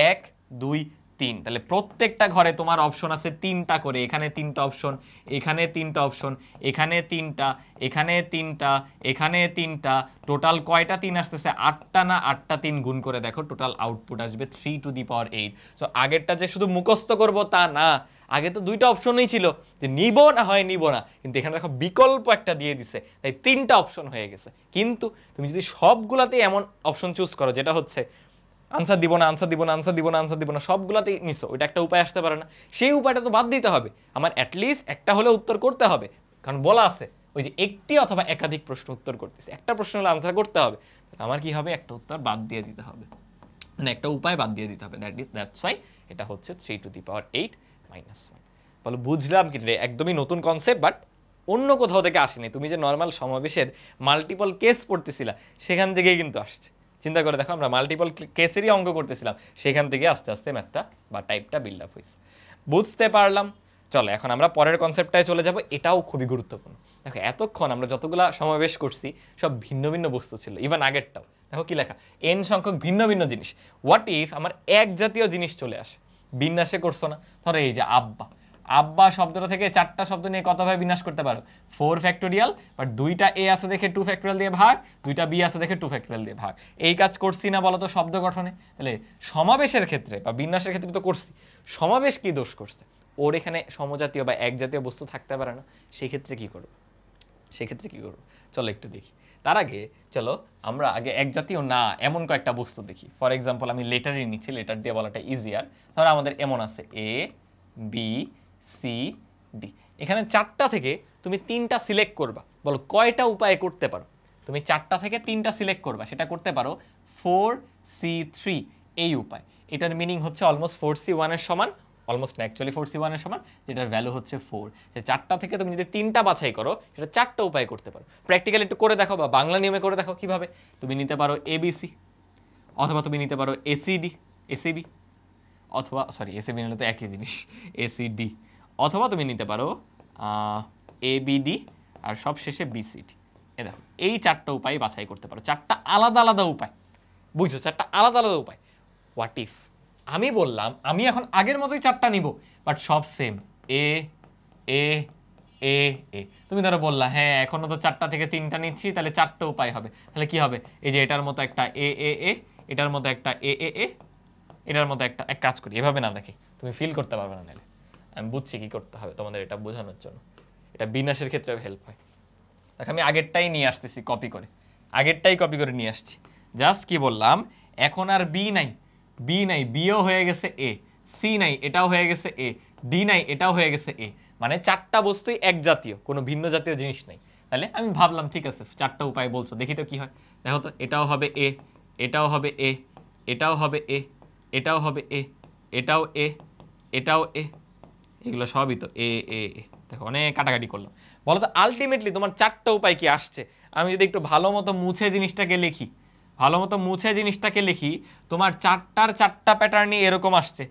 1 2 3। তাহলে প্রত্যেকটা ঘরে তোমার অপশন আছে 3টা করে, এখানে 3টা অপশন, এখানে 3টা অপশন, এখানে 3টা, এখানে 3টা, এখানে 3টা। টোটাল কয়টা 3 আসতেছে? 8টা না? 8টা 3 গুণ করে দেখো, টোটাল আউটপুট আসবে 3⁸। সো আগেরটা যে শুধু মুখস্থ করব তা না, আগে তো 2টা অপশনই ছিল যে নিব না হয় নিব না, কিন্তু এখানে দেখো বিকল্প একটা দিয়ে দিছে, তাই 3টা অপশন হয়ে গেছে। কিন্তু তুমি যদি সবগুলাতে এমন অপশন চুজ করো যেটা হচ্ছে আনসার দিব না, আনসার দিব না, আনসার দিব না, আনসার দিব না, সবগুলাতেই নিছো, ওইটা একটা উপায় আসতে পারে না? সেই উপায়টা তো বাদ দিতে হবে, আমার অ্যাটলিস্ট একটা হলে উত্তর করতে হবে, কারণ বলা আছে ওই যে একটি অথবা একাধিক প্রশ্ন উত্তর করতেছে, একটা প্রশ্ন হলে আনসার করতে হবে, আমার কি হবে? একটা উত্তর বাদ দিয়ে দিতে হবে, মানে একটা উপায় বাদ দিয়ে দিতে হবে। দ্যাটস ওয়াই এটা হচ্ছে 3⁸ বলো বুঝলাম কি রে? একদমই নতুন কনসেপ্ট, বাট অন্য কোথাও থেকে আসেনি, তুমি যে নর্মাল সমাবেশের মাল্টিপল কেস পড়তেছিলা সেখান থেকেই কিন্তু আসছে। চিন্তা করে দেখো, আমরা মাল্টিপল কেসেরই অঙ্ক করতেছিলাম, সেখান থেকে আস্তে আস্তে ম্যাথটা বা টাইপটা বিল্ড আপ হয়েছে। বুঝতে পারলাম। চলো এখন আমরা পরের কনসেপ্টটায় চলে যাব, এটাও খুবই গুরুত্বপূর্ণ। দেখো এতক্ষণ আমরা যতগুলা সমাবেশ করছি সব ভিন্ন ভিন্ন বস্তু ছিল, ইভেন আগেরটাও দেখো কি লেখা, এন সংখ্যক ভিন্ন ভিন্ন জিনিস। হোয়াট ইফ আমার এক জাতীয় জিনিস চলে আসে? বিন্যাসে করছো না? ধরো এই যে আব্বা, আব্বা শব্দটা থেকে 4টা শব্দ নিয়ে কতভাবে বিন্যাস করতে পারো? 4 ফ্যাক্টোরিয়াল, বাট 2টা এ আছে দেখে 2 ফ্যাক্টোরিয়াল দিয়ে ভাগ, 2টা বি আছে দেখে 2 ফ্যাক্টোরিয়াল দিয়ে ভাগ। এই কাজ করছি না বলো তো শব্দ গঠনে? তাহলে সমাবেশের ক্ষেত্রে বা বিন্যাসের ক্ষেত্রে তো করছি, সমাবেশ কি দোষ করছে? ওর এখানে সমজাতীয় বা এক জাতীয় বস্তু থাকতে পারে না, সেই ক্ষেত্রে কি করবো? সেক্ষেত্রে কি করবো চলো একটু দেখি। তার আগে চলো আমরা আগে এক জাতীয় না এমন কয়েকটা বস্তু দেখি। ফর এক্সাম্পল আমি লেটারই নিচ্ছি, লেটার দিয়ে বলাটা ইজিয়ার। ধরো আমাদের এমন আছে এ বি সি ডি, এখানে 4টা থেকে তুমি 3টা সিলেক্ট করবা, বলো কয়টা উপায়ে করতে পারো? তুমি 4টা থেকে 3টা সিলেক্ট করবা, সেটা করতে পারো 4C3 এই উপায়। এটার মিনিং হচ্ছে অলমোস্ট 4C1 এর সমান, অলমোস্ট না অ্যাকচুয়ালি 4C1 এর সমান, যেটার ভ্যালু হচ্ছে 4। যে 4টা থেকে তুমি যদি 3টা বাছাই করো, সেটা 4টা উপায় করতে পারো। প্র্যাকটিক্যালি একটু করে দেখো বা বাংলা নিয়মে করে দেখো কিভাবে। তুমি নিতে পারো এবিসি, অথবা তুমি নিতে পারো এসিডি, এসিবি, অথবা সরি এসিবি নিলে তো একই জিনিস, এসিডি, অথবা তুমি নিতে পারো এবিডি, আর সব শেষে বিসিডি। এ দেখো এই 4টা উপায় বাছাই করতে পারো, 4টা আলাদা আলাদা উপায়, বুঝছো? 4টা আলাদা আলাদা উপায়। হোয়াট ইফ আমি বললাম আমি এখন আগের মতোই 4টা নিব, বাট সব সেম, এ এ এ এ। তুমি ধরো বললা হ্যাঁ এখনো তো 4টা থেকে 3টা নিচ্ছি, তাহলে 4টা উপায় হবে, তাহলে কি হবে? এই যে এটার মতো একটা এ এ এ, এটার মতো একটা এ এ এ, এটার মতো একটা, এক কাজ করি এভাবে না দেখি, তুমি ফিল করতে পারবে না, নাহলে আমি বুঝছি কি করতে হবে তোমাদের এটা বোঝানোর জন্য, এটা বিন্যাসের ক্ষেত্রে হেল্প হয়। দেখো আমি আগেরটাই নিয়ে আসতেছি কপি করে, আগেরটাই কপি করে নিয়ে আসছি। জাস্ট কি বললাম, এখন আর বি নাই, বি নাই, বিও হয়ে গেছে এ, সি নাই, এটাও হয়ে গেছে এ, ডি নাই, এটাও হয়ে গেছে এ, মানে 4টা বস্তুই এক জাতীয়, কোনো ভিন্ন জাতীয় জিনিস নাই। তাহলে আমি ভাবলাম ঠিক আছে 4টা উপায় বলছো, দেখি তো কি হয়। দেখো তো এটাও হবে এ, এটাও হবে এ, এটাও হবে এ, এটাও হবে এ, এটাও এ, এটাও এ, এগুলো সবই তো এ এ এ। দেখো অনেক কাটাকাটি করলাম, বলো তো আলটিমেটলি তোমার 4টা উপায় কি আসছে? আমি যদি একটু ভালো মতো মুছে জিনিসটাকে লিখি, ভালো মতো মুছে জিনিসটাকে লিখি, তোমার 4টা প্যাটার্নই এরকম আসছে,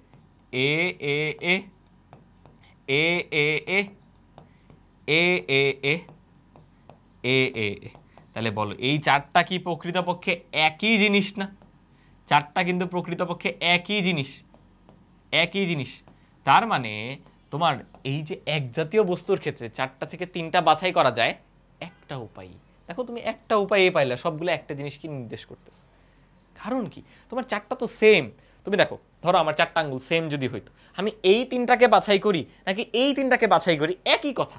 এ এ এ এ এ এ এ এ এ এ এ এ। তাহলে বলো এই 4টা কি প্রকৃতপক্ষে একই জিনিস না? 4টা কিন্তু প্রকৃতপক্ষে একই জিনিস, একই জিনিস। তার মানে তোমার এই যে এক জাতীয় বস্তুর ক্ষেত্রে 4টা থেকে 3টা বাছাই করা যায় একটা উপায়। দেখো তুমি একটা উপায় পাইলে সবগুলো একটা জিনিস কি নির্দেশ করতেছে, কারণ কি তোমার 4টা তো সেম। তুমি দেখো ধরো আমার 4টা আঙ্গুল সেম যদি হইতো, আমি এই 3টাকে বাছাই করি নাকি এই 3টাকে বাছাই করি, একই কথা।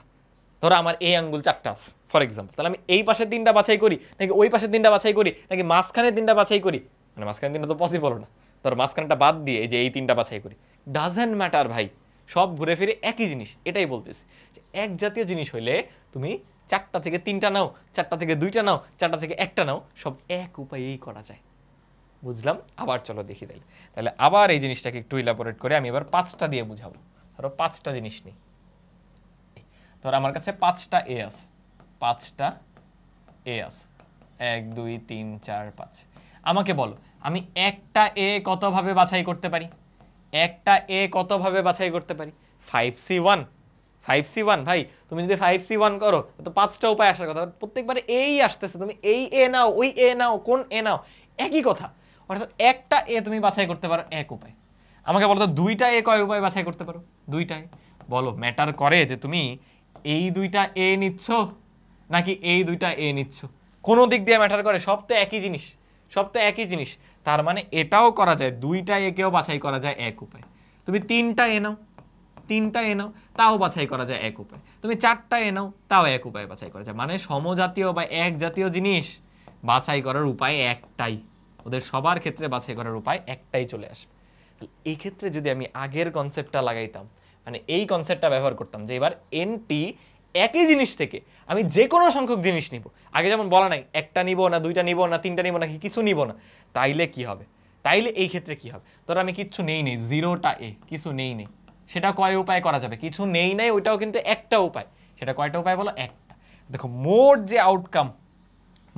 ধরো আমার এই আঙ্গুল 4টা আছে ফর এক্সাম্পল, তাহলে আমি এই পাশের 3টা বাছাই করি নাকি ওই পাশের 3টা বাছাই করি নাকি মাঝখানের 3টা বাছাই করি, মানে মাঝখানের 3টা তো পসিবল না, ধরো মাঝখানটা বাদ দিয়ে এই যে এই 3টা বাছাই করি, ডাজেন্ট ম্যাটার ভাই, সব ঘুরে ফিরে একই জিনিস। এটাই বলতেছি যে এক জাতীয় জিনিস হইলে তুমি 4টা থেকে 3টা নাও, 4টা থেকে 2টা নাও, 4টা থেকে একটা নাও, সব এক উপায়েই করা যায়। বুঝলাম। আবার চলো দেখি তাহলে, তাহলে আবার এই জিনিসটাকে একটু ইলাবোরেট করে আমি এবার 5টা দিয়ে বুঝাবো। ধরো 5টা জিনিস নেই, ধরো আমার কাছে 5টা এ আছে, 5টা এ আছে, 1 2 3 4 5। আমাকে বলো আমি একটা এ কতভাবে বাছাই করতে পারি? একটা এ কতভাবে বাছাই করতে পারি? 5C1, 5C1 ভাই, তুমি যদি 5C1 করো তো 5টা উপায় আসার কথা, প্রত্যেকবারে এই আসতেছে, তুমি এই এ নাও, ওই এ নাও, কোন এ নাও, একই কথা। অর্থাৎ একটা এ তুমি বাছাই করতে পারো এক উপায়। আমাকে বলো তো দুইটা এ কয় উপায় বাছাই করতে পারো? দুইটাই। বলো ম্যাটার করে যে তুমি এই দুইটা এ নিচ্ছ নাকি এই দুইটা এ নিচ্ছ? কোনো দিক দিয়ে ম্যাটার করে? সব তো একই জিনিস, সব তো একই জিনিস। তার মানে এটাও করা যায়, দুইটা একেও বাছাই করা যায় এক উপায়। তুমি তিনটা এ নাও, তিনটা এ নাও, তাও বাছাই করা যায় এক উপায়। তুমি চারটা এ নাও, তাও এক উপায় বাছাই করা যায়। মানে সমজাতীয় বা এক জাতীয় জিনিস বাছাই করার উপায় একটাই, ওদের সবার ক্ষেত্রে বাছাই করার উপায় একটাই চলে আসবে। তাহলে এই ক্ষেত্রে যদি আমি আগের কনসেপ্টটা লাগাইতাম, মানে এই কনসেপ্টটা ব্যবহার করতাম যে এবার এনটি একই জিনিস থেকে আমি যে কোনো সংখ্যক জিনিস নিব, আগে যেমন বলা নাই একটা নিব না দুইটা নিব না তিনটা নিব নাকি কিছু নিব না, তাইলে কি হবে? তাইলে এই ক্ষেত্রে কি হবে? ধরো আমি কিচ্ছু নেই নেই, জিরোটা এ, কিছু নেই নেই, সেটা কয় উপায় করা যাবে? কিছু নেই নাই ওইটাও কিন্তু একটা উপায়। সেটা কয়টা উপায় বলো? একটা। দেখো মোট যে আউটকাম,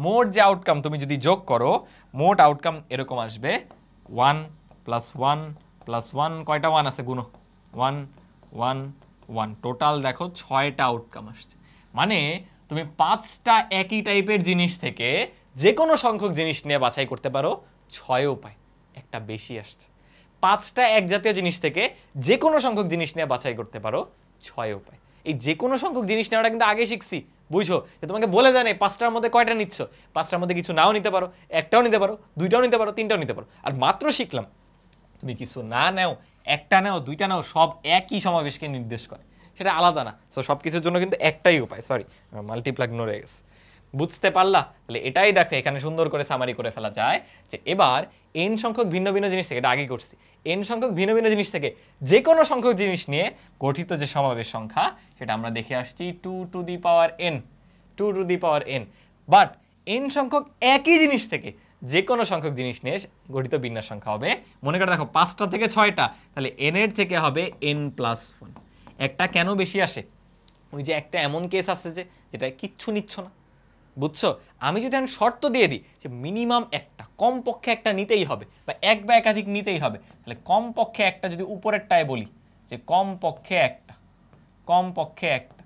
মোট যে আউটকাম তুমি যদি যোগ করো, মোট আউটকাম এরকম আসবে 1 + 1 + 1, কয়টা 1 আছে গুনো, 1 1 1, টোটাল দেখো 6টা আউটকাম আসছে। মানে তুমি 5টা একই টাইপের জিনিস থেকে যে কোনো সংখ্যক জিনিস নিয়ে বাছাই করতে পারো 6 উপায়, একটা বেশি আসছে। 5টা এক জাতীয় জিনিস থেকে যে কোনো সংখ্যক জিনিস নিয়ে বাছাই করতে পারো 6 উপায়। এই যে কোনো সংখ্যক জিনিস নেওয়াটা কিন্তু আগে শিখছি, বুঝছো? যে তোমাকে বলে দেয় না 5টার মধ্যে কয়টা নিচ্ছ, 5টার মধ্যে কিছু নাও নিতে পারো, একটাও নিতে পারো, দুইটাও নিতে পারো, তিনটাও নিতে পারো। আর মাত্র শিখলাম তুমি কিছু না নাও, একটা নাও, দুইটা নাও, সব একই সমাবেশকে নির্দেশ করে, সেটা আলাদা না। সো সব কিছুর জন্য কিন্তু একটাই উপায়। সরি, মাল্টিপ্লাগ নড়ে গেছে। বুঝতে পারলা? তাহলে এটাই দেখো এখানে সুন্দর করে সামারি করে ফেলা যায় যে এবার এন সংখ্যক ভিন্ন ভিন্ন জিনিস থেকে, এটা আগে করছি, এন সংখ্যক ভিন্ন ভিন্ন জিনিস থেকে যে কোনো সংখ্যক জিনিস নিয়ে গঠিত যে সমাবেশ সংখ্যা, সেটা আমরা দেখে আসছি 2 to the power n, 2 to the power n। But N সংখ্যক একই জিনিস থেকে যে কোনো সংখ্যক জিনিস নিয়ে গঠিত বিন্যাস সংখ্যা হবে, মনে করে দেখো 5টা থেকে 6টা, তাহলে n এর থেকে হবে n+1। একটা কেন বেশি আসে? ওই যে একটা এমন কেস আছে যে যেটা কিচ্ছু নিচ্ছ না, বুঝছো? আমি যদি এখন শর্ত দিয়ে দিই যে মিনিমাম একটা, কমপক্ষে একটা নিতেই হবে, বা এক বা একাধিক নিতেই হবে, তাহলে কমপক্ষে একটা যদি উপরেরটায় বলি যে কমপক্ষে একটা, কমপক্ষে একটা,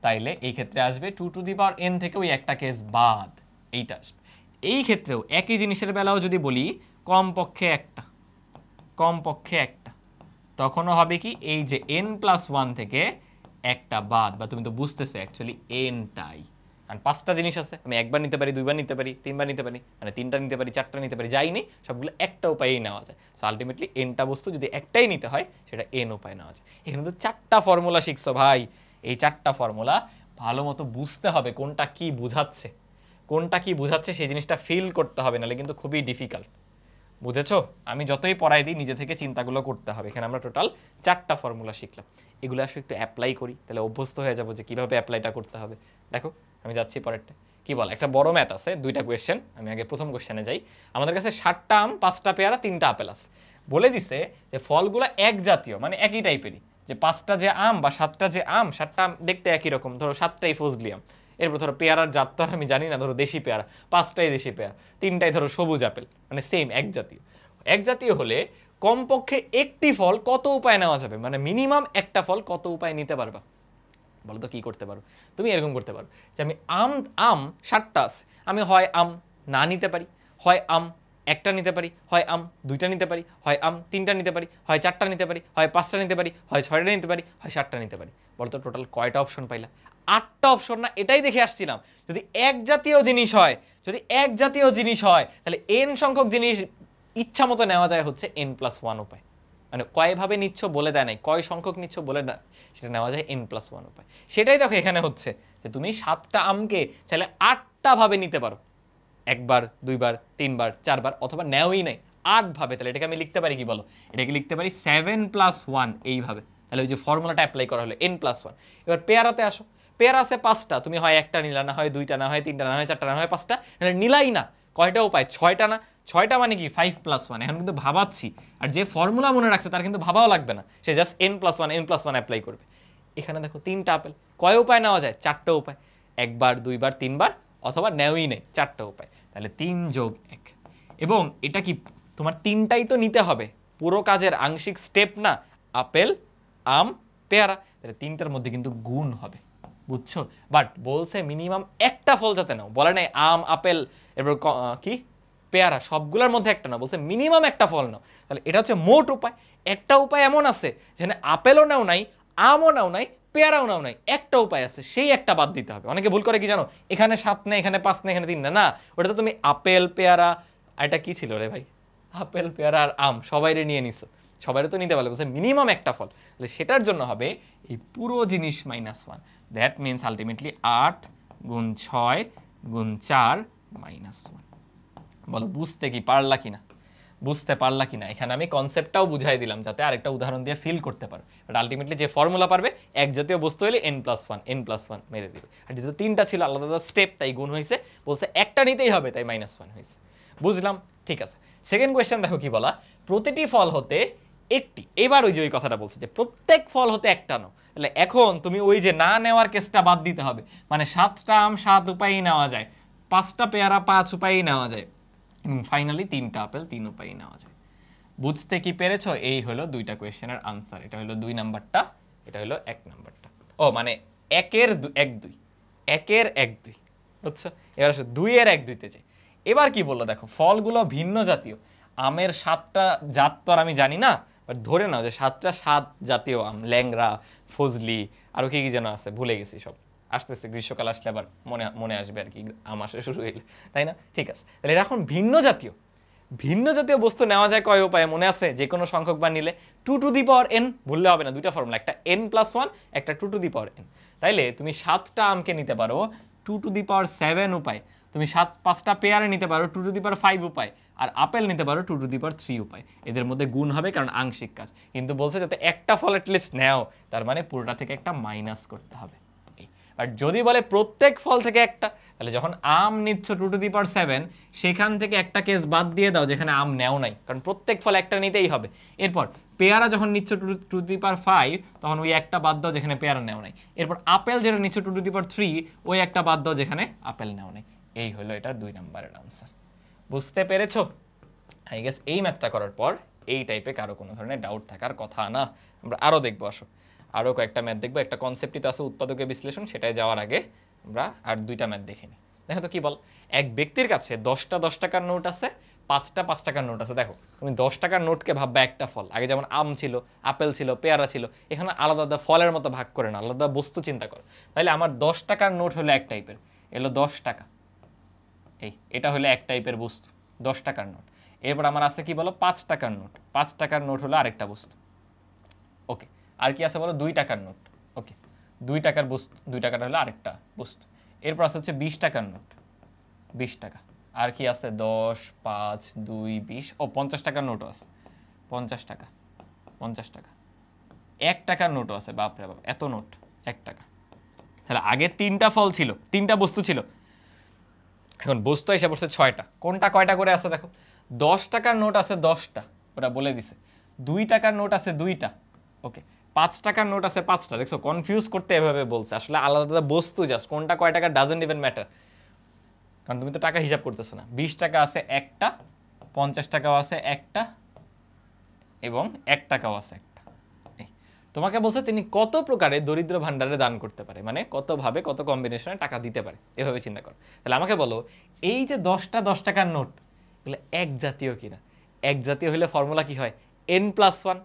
তাইলে এই ক্ষেত্রে আসবে 2 টু দি পাওয়ার n থেকে ওই একটা কেস বাদ, এইটা আসবে। এই ক্ষেত্রেও একই জিনিসের বেলাও যদি বলি কমপক্ষে একটা, কমপক্ষে একটা, তখনও হবে কি এই যে n+1 থেকে একটা বাদ, বা তুমি তো বুঝতেছো অ্যাকচুয়ালি nটাই। কারণ 5টা জিনিস আছে, আমি একবার নিতে পারি, দুইবার নিতে পারি, তিনবার নিতে পারি, মানে 3টা নিতে পারি, 4টা নিতে পারি, যাই নেই সবগুলো একটা উপায়েই নেওয়া যায়। সো আলটিমেটলি nটা বস্তু যদি একটাই নিতে হয় সেটা n উপায় নেওয়া যায়। এখানে তো 4টা ফর্মুলা শিখছো ভাই, এই 4টা ফর্মুলা ভালো মতো বুঝতে হবে কোনটা কি বুঝাচ্ছে, কোনটা কি বুঝাচ্ছে সেই জিনিসটা ফিল করতে হবে, নাহলে কিন্তু খুবই ডিফিকাল্ট। বুঝেছো? আমি যতই পড়াই দিই নিজে থেকে চিন্তাগুলো করতে হবে। এখানে আমরা টোটাল 4টা ফর্মুলা শিখলাম, এগুলো আসলে একটু অ্যাপ্লাই করি, তাহলে অভ্যস্ত হয়ে যাবো যে কীভাবে অ্যাপ্লাইটা করতে হবে। দেখো আমি যাচ্ছি পরেরটা। কি বল, একটা বড় ম্যাথ আছে, 2টা কোয়েশ্চেন। আমি আগে প্রথম কোয়েশ্চেনে যাই। আমাদের কাছে 7টা আম, 5টা পেয়ারা, 3টা আপেল আছে। বলে দিছে যে ফলগুলো এক জাতীয়, মানে একই টাইপেরই, যে 5টা যে আম বা 7টা যে আম, 7টা আম দেখতে একই রকম, ধরো 7টাই ফজলি আম। এরপর ধরো পেয়ারার জাত তো আমি জানি না, ধরো দেশি পেয়ারা, 5টাই দেশি পেয়ারা, 3টাই ধরো সবুজ আপেল, মানে সেম এক জাতীয়। এক জাতীয় হলে কমপক্ষে একটি ফল কত উপায় নেওয়া যাবে, মানে মিনিমাম একটা ফল কত উপায় নিতে পারবা? বলো তো কি করতে পারো? তুমি এরকম করতে পারো যে আমি আম, আম 7টা আছে, আমি হয় আম না নিতে পারি, হয় আম একটা নিতে পারি, হয় আম 2টা নিতে পারি, হয় আম 3টা নিতে পারি, হয় 4টা নিতে পারি, হয় 5টা নিতে পারি, হয় 6টা নিতে পারি, হয় 7টা নিতে পারি। বলো তো টোটাল কয়টা অপশন পাইলা? 8টা অপশন না? এটাই দেখে আসছিলাম। যদি এক জাতীয় জিনিস হয়, যদি এক জাতীয় জিনিস হয়, তাহলে n সংখ্যক জিনিস ইচ্ছা মতো নেওয়া যায় হচ্ছে n+1 উপায়। মানে কয়ভাবে নিচ্ছ বলে দেয় নাই, কয় সংখ্যক নিচ্ছ বলে না, সেটা নেওয়া যায় n+1 উপায়। সেটাই দেখো এখানে হচ্ছে যে তুমি 7টা আমকে চাইলে 8টা ভাবে নিতে পারো, একবার, দুইবার, তিনবার, চারবার, অথবা নেওই নাই 8 ভাবে। তাহলে এটাকে আমি লিখতে পারি কি বলো? এটাকে লিখতে পারি 7+1 এইভাবে। তাহলে ওই যে ফর্মুলাটা অ্যাপ্লাই করা হলো n+1। এবার পেয়ারাতে আসো, পেয়ারা আছে 5টা, তুমি হয় একটা নিলা, না হয় 2টা, না হয় 3টা, না হয় 4টা, না হয় 5টা, তাহলে নিলাই না। কয়টা উপায়? 6টা না? 6টা মানে কি 5+1। এখন কিন্তু ভাবাচ্ছি, আর যে ফর্মুলা মনে রাখছে তার কিন্তু ভাবাও লাগবে না, সে জাস্ট n+1 অ্যাপ্লাই করবে। এখানে দেখো 3টা আপেল, কয় উপায় নেওয়া যায়? 4টা উপায়, একবার, দুইবার, তিনবার, অথবা নেওই নেই, 4টা উপায়। তাহলে 3 + 1, এবং এটা কি তোমার 3টাই তো নিতে হবে, পুরো কাজের আংশিক স্টেপ না, আপেল, আম, পেয়ারা, তাহলে 3টার মধ্যে কিন্তু গুণ হবে, বুঝছো? বাট বলছে মিনিমাম একটা ফল যাতে নাও, বলে নাই আম, আপেল, এরপর কি পেয়ারা, সবগুলোর মধ্যে একটা না, বলছে মিনিমাম একটা ফল নাও। তাহলে এটা হচ্ছে মোট উপায়। একটা উপায় এমন আছে যেখানে আপেলও নাও নাই, আমও নাও নাই, পেয়ারাও নাও নাই, একটা উপায় আছে, সেই একটা বাদ দিতে হবে। অনেকে ভুল করে কি জানো, এখানে 7 না, এখানে 5 না, এখানে 3 না, না ওটা তো তুমি আপেল পেয়ারা, আর এটা কি ছিল রে ভাই, আপেল পেয়ারা আর আম সবাইরে নিয়ে নিছো, সবাইরে তো নিতে পারলে, বলছে মিনিমাম একটা ফল। তাহলে সেটার জন্য হবে এই পুরো জিনিস -1, দ্যাট মিনস আলটিমেটলি 8 গুণ 6 গুণ 4 -1। বলো বুঝতে কি পারলা কিনা, বুঝতে পারলা কিনা? এখানে আমি কনসেপ্টটাও বুঝাই দিলাম যাতে আরেকটা উদাহরণ দিয়ে ফিল করতে পারো। বাট আলটিমেটলি যে ফর্মুলা পারবে, এক জাতীয় বস্তু হলে n+1 মেরে দিবে। আর যেহেতু 3টা ছিল আলাদা আলাদা স্টেপ, তাই গুণ হয়েছে, বলছে একটা নিতেই হবে, তাই -1 হয়েছে। বুঝলাম, ঠিক আছে। সেকেন্ড কোয়েশ্চেন দেখো কি বলা, প্রতিটি ফল হতে একটি, এবার ওই যে ওই কথাটা বলছে যে প্রত্যেক ফল হতে একটা নাও। তাহলে এখন তুমি ওই যে না নেওয়ার কেসটা বাদ দিতে হবে, মানে 7টা আম 7 উপায়েই নেওয়া যায়, 5টা পেয়ারা 5 উপায়েই নেওয়া যায়, এবং ফাইনালি 3টা আপেল 3 উপায়েই নেওয়া যায়। বুঝতে কি পেরেছো? এই হলো 2টা কোয়েশ্চেনের আনসার। এটা হলো 2 নাম্বারটা, এটা হলো 1 নাম্বারটা। ও মানে 1-এর 1-2, 1-এর 1-2, বুঝছো? এবার আসো 2-এর 1-2-তে যাই। এবার কি বললো দেখো, ফলগুলো ভিন্ন জাতীয়। আমের 7টা জাত তো আর আমি জানি না, বাট ধরে নাও যে 7টা 7 জাতীয় আম, ল্যাংড়া, ফজলি, আরও কি কি যেন আছে, ভুলে গেছি সব। আসতেছে গ্রীষ্মকাল আসলে আবার মনে আসবে আর কি, আম আসা শুরু হইলে, তাই না? ঠিক আছে, তাহলে এটা এখন ভিন্ন জাতীয়। ভিন্ন জাতীয় বস্তু নেওয়া যায় কয় উপায়ে মনে আছে? যে কোনো সংখ্যক বার নিলে 2n, ভুললে হবে না, দুইটা ফর্মুলা, একটা n+1, একটা 2n। তাইলে তুমি 7টা আমকে নিতে পারো 2^7 উপায়, তুমি 5টা পেয়ারে নিতে পারো 2^5 উপায়, আর আপেল নিতে পারো 2^3 উপায়। এদের মধ্যে গুণ হবে কারণ আংশিক কাজ, কিন্তু বলছে যাতে একটা ফল অ্যাটলিস্ট নেও, তার মানে পুরোটা থেকে একটা মাইনাস করতে হবে। আর যদি বলে প্রত্যেক ফল থেকে একটা, তাহলে যখন আম নিচ্ছ 2^7, সেখান থেকে একটা কেস বাদ দিয়ে দাও যেখানে আম নেও নাই, কারণ প্রত্যেক ফল একটা নিতেই হবে। এরপর পেয়ারা যখন নিচ্ছ 2^5, তখন ওই একটা বাদ দাও যেখানে পেয়ারা নেও নাই। এরপর আপেল যেটা নিচ্ছ 2^3, ওই একটা বাদ দাও যেখানে আপেল নেও নাই। এই হলো এটা 2 নম্বরের আনসার। বুঝতে পেরেছো? আই গেস এই ম্যাথটা করার পর এই টাইপে কারো কোনো ধরনের ডাউট থাকার কথা না। আমরা আরও দেখবো, আসো আরও কয়েকটা ম্যাথ দেখবো। একটা কনসেপ্টই তো আছে উৎপাদকের বিশ্লেষণ, সেটাই যাওয়ার আগে আমরা আর 2টা ম্যাথ দেখে নিই। দেখো তো কি বল, এক ব্যক্তির কাছে 10টা 10 টাকার নোট আছে, 5টা 5 টাকার নোট আছে। দেখো তুমি 10 টাকার নোটকে ভাববা একটা ফল, আগে যেমন আম ছিল, আপেল ছিল, পেয়ারা ছিল, এখানে আলাদা আলাদা ফলের মতো ভাগ করে না, আলাদা বস্তু চিন্তা করো। তাহলে আমার 10 টাকার নোট হলো এক টাইপের, এলো 10 টাকা, এটা হলো এক টাইপের বস্তু 10 টাকার নোট। এরপর আমার আছে কি বলো 5 টাকার নোট, 5 টাকার নোট হলো আরেকটা বস্তু। ওকে, আর কি আছে বলো 2 টাকার নোট। ওকে, 2 টাকার বস্তু, 2 টাকাটা হলো আরেকটা বস্তু। এরপর আছে হচ্ছে 20 টাকার নোট, 20 টাকা। আর কি আছে 10, 5, 2, 20, ও 50 টাকার নোটও আছে, 50 টাকা, 50 টাকা। 1 টাকার নোটও আছে, বাপরে বাপ এত নোট, 1 টাকা। তাহলে আগে 3টা ফল ছিল, 3টা বস্তু ছিল, এখন বস্তু এসে পড়ছে 6টা। কোনটা কয়টা করে আছে দেখো, 10 টাকার নোট আছে 10টা, ওটা বলে দিছে। 2 টাকার নোট আছে 2টা, ওকে। 5 টাকার নোট আছে 5টা। দেখছো কনফিউজ করতে এভাবে বলছে, আসলে আলাদা আলাদা বস্তু, জাস্ট কোনটা কয় টাকা ডাজন্ট ইভেন ম্যাটার, কারণ তুমি তো টাকা হিসাব করতেছো না। 20 টাকা আছে একটা, 50 টাকাও আছে একটা, এবং 1 টাকাও আছে একটা। তোমাকে বলছে তিনি কত প্রকারে দরিদ্র ভান্ডারে দান করতে পারে, মানে কতভাবে কত কম্বিনেশনে টাকা দিতে পারে, এভাবে চিন্তা করো। তাহলে আমাকে বলো এই যে 10টা 10 টাকার নোট, এগুলো এক জাতীয় কিনা? এক জাতীয় হলে ফর্মুলা কি হয়, n+1।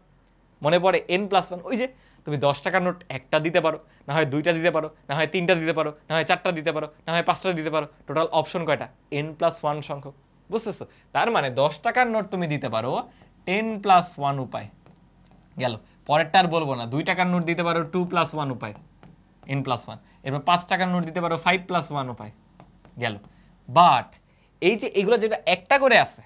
মনে পড়ে n+1, ওই যে তুমি 10 টাকার নোট একটা দিতে পারো, না হয় 2টা দিতে পারো, না হয় 3টা দিতে পারো, না হয় 4টা দিতে পারো, না হয় 5টা দিতে পারো, টোটাল অপশন কয়টা, n+1 সংখ্যক। বুঝতেছো? তার মানে 10 টাকার নোট তুমি দিতে পারো 10+1 উপায়। গেল, পরেরটা আর বলবো না। 2 টাকার নোট দিতে পারো 2+1 উপায়, n+1। এরপর 5 টাকার নোট দিতে পারো 5+1 উপায়, গেল। বাট এই যে এগুলো যেটা একটা করে আছে,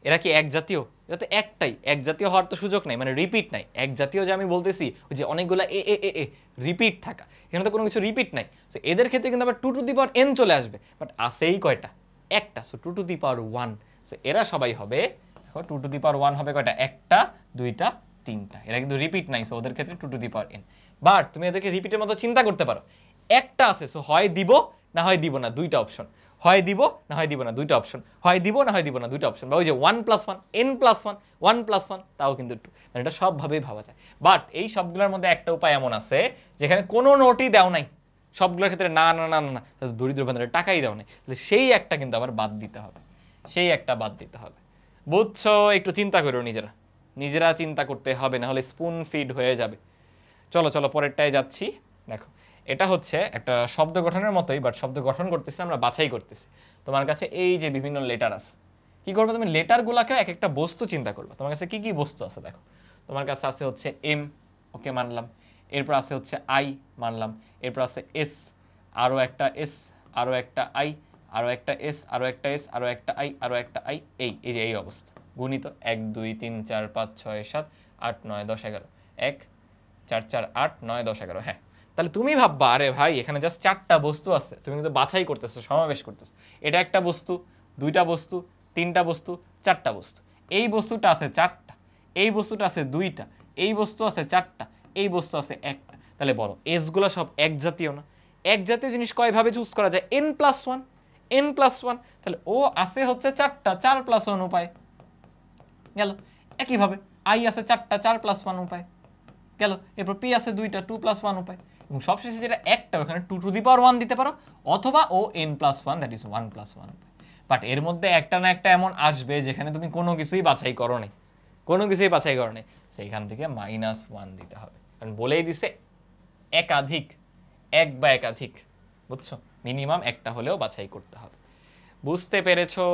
এরা কি এক জাতীয়? এটা তো একটাই, এক জাতীয় হওয়ার তো সুযোগ নাই, মানে রিপিট নাই। এক জাতীয় যে আমি বলতেছি ওই যে অনেকগুলো এ এ এ এ রিপিট থাকা, এখানে তো কোনো কিছু রিপিট নাই। সো এদের ক্ষেত্রে কিন্তু আবার 2n চলে আসবে, বাট আসেই কয়টা, একটা। সো 2^1। সো এরা সবাই হবে, দেখো 2^1 হবে কয়টা, একটা, দুইটা, 3টা। এরা কিন্তু রিপিট নাই, সো ওদের ক্ষেত্রে 2n। বাট তুমি এদেরকে রিপিটের মতো চিন্তা করতে পারো, একটা আছে, সো হয় দিব না হয় দিব না, 2টা অপশন। হয় দিব না হয় দিব না, 2টা অপশন। হয় দিব না হয় দিব না, 2টা অপশন। বা ওই যে 1+1, n+1, 1+1, তাও কিন্তু 2। মানে এটা সবভাবেই ভাবা যায়। বাট এই সবগুলোর মধ্যে একটা উপায় এমন আছে যেখানে কোনো নোটই দেও নাই, সবগুলোর ক্ষেত্রে না না না না না, দরিদ্র ভান্ডারে টাকাই দেও নাই, তাহলে সেই একটা কিন্তু আবার বাদ দিতে হবে। সেই একটা বাদ দিতে হবে। বুঝছো? একটু চিন্তা করো নিজেরা, নিজেরা চিন্তা করতে হবে, না হলে স্পুন ফিড হয়ে যাবে। চলো চলো পরেরটায় যাচ্ছি। দেখো এটা হচ্ছে একটা শব্দ গঠনের মতোই, বাট শব্দ গঠন করতেছি আমরা বাছাই করতেছি। তোমার কাছে এই যে বিভিন্ন লেটার আছে, কি করবে তুমি লেটারগুলোকেও এক একটা বস্তু চিন্তা করবে। তোমার কাছে কি কি বস্তু আছে দেখো, তোমার কাছে আছে হচ্ছে এম, ওকে মানলাম। এরপর আছে হচ্ছে আই, মানলাম। এরপর আছে এস, আরও একটা এস, আরও একটা আই, আরও একটা এস, আরও একটা এস, আরও একটা আই, আরও একটা আই, এই যে এই অবস্থা গুণিত 1 2 3 4 5 6 7 8 9 10 11, 1 4 4 8 9 10 11। হ্যাঁ, তাহলে তুমি ভাববা আরে ভাই এখানে জাস্ট 4টা বস্তু আছে, তুমি কিন্তু বাছাই করতেছো, সমাবেশ করতেছো। এটা একটা বস্তু, 2টা বস্তু, 3টা বস্তু, 4টা বস্তু। এই বস্তুটা আছে 4টা, এই বস্তুটা আছে 2টা, এই বস্তু আছে 4টা, এই বস্তু আছে 1টা। তাহলে বলো এসগুলো সব এক জাতীয় না? এক জাতীয় জিনিস কয়ভাবে চুজ করা যায়? n+1, n+1। তাহলে ও আছে হচ্ছে 4টা, 4+1 উপায় গেল। একইভাবে আই আছে 4টা, 4+1 উপায় গেল। এরপর পি আছে 2টা, 2+1 উপায়। এবং সবশেষে যেটা একটা, ওখানে 2^1 দিতে পারো, অথবা ও n+1, দ্যাট ইজ 1+1 উপায়। বাট এর মধ্যে একটা না একটা এমন আসবে যেখানে তুমি কোনো কিছুই বাছাই করো নাই, কোনো কিছুই বাছাই করো নাই, সেইখান থেকে -1 দিতে হবে। কারণ বলেই দিছে একাধিক, এক বা একাধিক, বুঝছো? মিনিমাম একটা হলেও বাছাই করতে হবে। বুঝতে পেরেছো?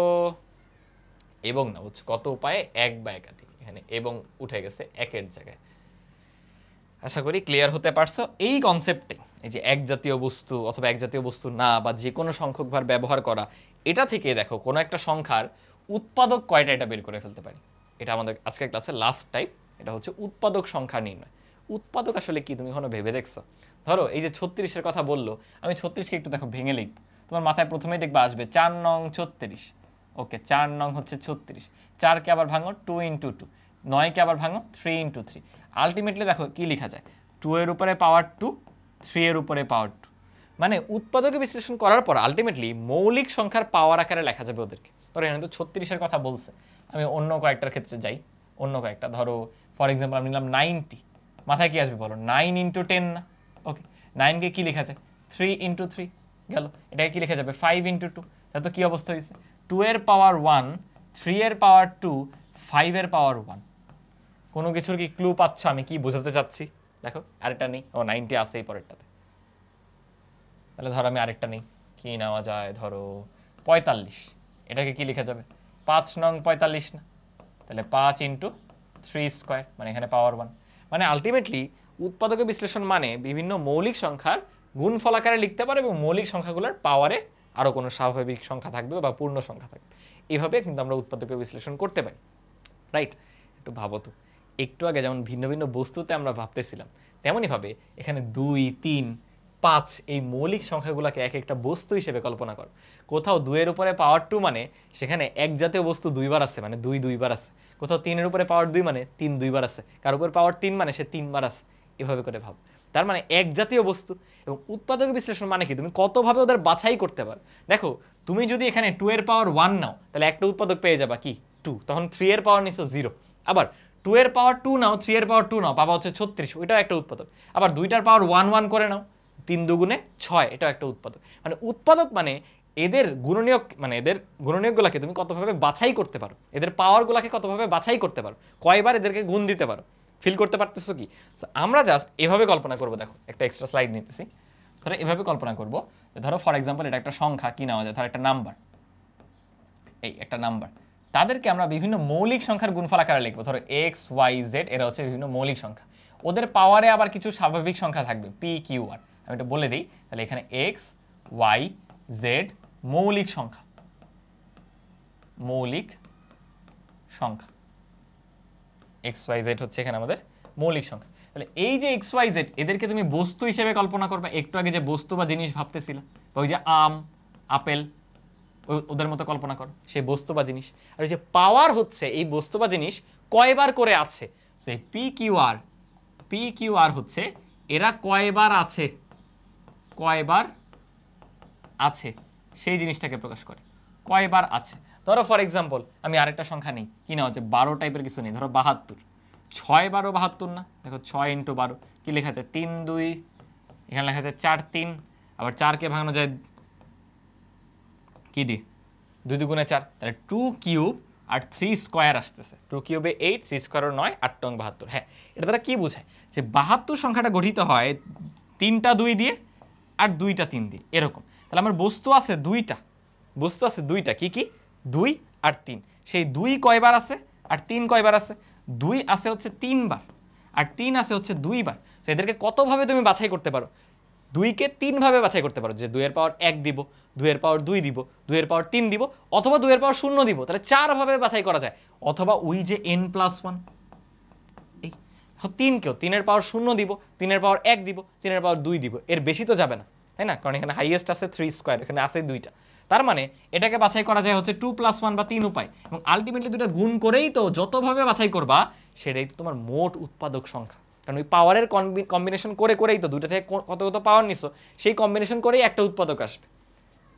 এবং না, বুঝছো কত উপায়ে এক বা একাধিক, এখানে এবং উঠে গেছে একের জায়গায়। আশা করি ক্লিয়ার হতে পারছো এই কনসেপ্টে। এই যে এক জাতীয় বস্তু অথবা এক জাতীয় বস্তু না, বা যে কোনো সংখ্যকভার ব্যবহার করা, এটা থেকে দেখো কোনো একটা সংখ্যার উৎপাদক কয়টা এটা বের করে ফেলতে পারি। এটা আমাদের আজকের ক্লাসের লাস্ট টাইপ, এটা হচ্ছে উৎপাদক সংখ্যা নির্ণয়। উৎপাদক আসলে কি তুমি কখনো ভেবে দেখছো? ধরো এই যে 36-এর কথা বললো, আমি 36কে একটু দেখো ভেঙে লিখব। তোমার মাথায় প্রথমেই দেখবা আসবে 4 নং 36। ওকে, 4 নং হচ্ছে 36। 4কে আবার ভাঙো 2 × 2, 9কে আবার ভাঙো 3 × 3। আলটিমেটলি দেখো কি লেখা যায়, 2 এর উপরে পাওয়ার 2, 3 এর উপরে পাওয়ার 2। মানে উৎপাদকে বিশ্লেষণ করার পর আলটিমেটলি মৌলিক সংখ্যার পাওয়ার আকারে লেখা যাবে ওদেরকে। ধরো এখানে তো 36-এর কথা বলছে, আমি অন্য কয়েকটার ক্ষেত্রে যাই। অন্য কয়েকটা ধরো, ফর এক্সাম্পল আমি নিলাম 90। মাথায় কি আসবে বলো? 9 × 10 না? ওকে, 9কে কি লেখা যায়? 3 × 3 গেল। এটাকে কি লেখা যাবে? 5 × 2। তাহলে তো কি অবস্থা হয়েছে? 2 এর পাওয়ার 1, 3 এর পাওয়ার 2, 5 এর পাওয়ার 1। কোনো কিছুর কি ক্লু পাচ্ছ আমি কি বোঝাতে চাচ্ছি? দেখো আরেকটা নেই, ও 90 আছে এই পরেরটাতে। তাহলে ধরো আমি আরেকটা নেই, কি নেওয়া যায়? ধরো 45। এটাকে কি লেখা যাবে? 5 নং 45 না? তাহলে 5 × 3², মানে এখানে পাওয়ার 1। মানে আলটিমেটলি উৎপাদকে বিশ্লেষণ মানে বিভিন্ন মৌলিক সংখ্যার গুণফল আকারে লিখতে পারো, এবং মৌলিক সংখ্যাগুলোর পাওয়ারে আরও কোনো স্বাভাবিক সংখ্যা থাকবে বা পূর্ণ সংখ্যা থাকবে। এইভাবে কিন্তু আমরা উৎপাদকে বিশ্লেষণ করতে পারি, রাইট? একটু ভাবো তো, একটু আগে যেমন ভিন্ন ভিন্ন বস্তুতে আমরা ভাবতেছিলাম, তেমনইভাবে এখানে 2 3 5 এই মৌলিক সংখ্যাগুলোকে এক একটা বস্তু হিসেবে কল্পনা করো। কোথাও 2 এর উপরে পাওয়ার 2 মানে সেখানে এক জাতীয় বস্তু 2বার আছে, মানে 2 2বার আছে। কোথাও 3 এর উপরে পাওয়ার 2 মানে 3 2বার আছে। কার উপরে পাওয়ার 3 মানে সে 3বার আছে। এভাবে করে ভাব। তার মানে এক জাতীয় বস্তু। এবং উৎপাদক বিশ্লেষণ মানে কি? তুমি কতভাবে ওদের বাছাই করতে পারো। দেখো তুমি যদি এখানে 2 এর পাওয়ার 1 নাও, তাহলে একটা উৎপাদক পেয়ে যাবা কি? 2। তখন 3 এর পাওয়ার নিছো 0। আবার 2 এর পাওয়ার 2 নাও, 3 এর পাওয়ার 2 নাও, পাবা হচ্ছে 36, ওইটাও একটা উৎপাদক। আবার 2টার পাওয়ার 1 1 করে নাও, 3 2 6, এটাও একটা উৎপাদক। মানে উৎপাদক মানে এদের গুণনীয়ক, মানে এদের গুণনীয়কগুলোকে তুমি কতভাবে বাছাই করতে পারো, এদের পাওয়ারগুলোকে কতভাবে বাছাই করতে পারো, কয়বার এদেরকে গুণ দিতে পারো। ফিল করতে পারতেছো কি? আমরা জাস্ট এভাবে কল্পনা করবো। দেখো একটা এক্সট্রা স্লাইড নিতেছি। ধরো এভাবে কল্পনা করবো, ধরো ফর এক্সাম্পল এটা একটা সংখ্যা, কি নেওয়া যায়? ধরো একটা নাম্বার, এই একটা নাম্বার, তাদেরকে আমরা বিভিন্ন মৌলিক সংখ্যার গুণফল আকারে লিখবো। ধরো x y z, এরা হচ্ছে বিভিন্ন মৌলিক সংখ্যা। ওদের পাওয়ারে আবার কিছু স্বাভাবিক সংখ্যা থাকবে, p q r। আমি এটা বলে দিই, তাহলে এখানে x y z মৌলিক সংখ্যা, মৌলিক সংখ্যা x y z হচ্ছে এখানে আমাদের মৌলিক সংখ্যা। তাহলে এই যে x y z, এদেরকে তুমি বস্তু হিসেবে কল্পনা করবে। একটু আগে যে বস্তু বা জিনিস ভাবতেছিলা, ওই যে আম, আপেল, ওদের মতো কল্পনা করো সেই বস্তু বা জিনিস। আর এই যে পাওয়ার হচ্ছে এই বস্তু বা জিনিস কয়বার করে আছে, সেই পি কিউ আর হচ্ছে এরা কয়বার আছে, কয়বার আছে সেই জিনিসটাকে প্রকাশ করে, কয়বার আছে। ধরো ফর এক্সাম্পল আমি আরেকটা সংখ্যা নেই, কি না হচ্ছে 12 টাইপের কিছু নেই, ধরো 72। 6 12 72 না? দেখো 6 × 12 কি লেখা যায়? 3 2, এখানে লেখা যায় 4 3। আবার 4কে ভাঙানো যায় কি দিয়ে? 2 দুগুণে 4, তাহলে 2 কিউব আর 3 স্কোয়ার আসতেছে। 2 কিউবে 8, 3 স্কোয়ারও 9, 8 টং 72। হ্যাঁ, এটা দ্বারা কি বোঝায় যে 72 সংখ্যাটা গঠিত হয় 3টা 2 দিয়ে আর 2টা 3 দিয়ে, এরকম। তাহলে আমার বস্তু আছে 2টা, বস্তু আছে 2টা, কি কি? 2 আর 3। সেই 2 কয়বার আছে আর 3 কয়বার আছে? 2 আছে হচ্ছে 3 বার আর 3 আছে হচ্ছে 2 বার। তো এদেরকে কতভাবে তুমি বাছাই করতে পারো? 2কে 3 ভাবে বাছাই করতে পারো, যে 2 এর পাওয়ার 1 দিব, 2 এর পাওয়ার 2 দিব, 2 এর পাওয়ার 3 দিব, অথবা 2 এর পাওয়ার 0 দিব। তাহলে 4 ভাবে বাছাই করা যায়। অথবা ওই যে n+1, এই 3কেও 3 এর পাওয়ার 0 দিব, 3 এর পাওয়ার 1 দিব, 3 এর পাওয়ার 2 দিব, এর বেশি তো যাবে না, তাই না? কারণ এখানে হাইয়েস্ট আছে 3 স্কোয়ার, এখানে আছে 2টা। তার মানে এটাকে বাছাই করা যায় হচ্ছে 2+1 বা 3 উপায়, এবং আলটিমেটলি দুটো গুণ করেই তো যতভাবে বাছাই করবা সেটাই তো তোমার মোট উৎপাদক সংখ্যা। কারণ ওই পাওয়ারের কম্বিনেশন করে করেই তো দুটো থেকে কত কত পাওয়ার নিছো, সেই কম্বিনেশন করেই একটা উৎপাদক আসবে।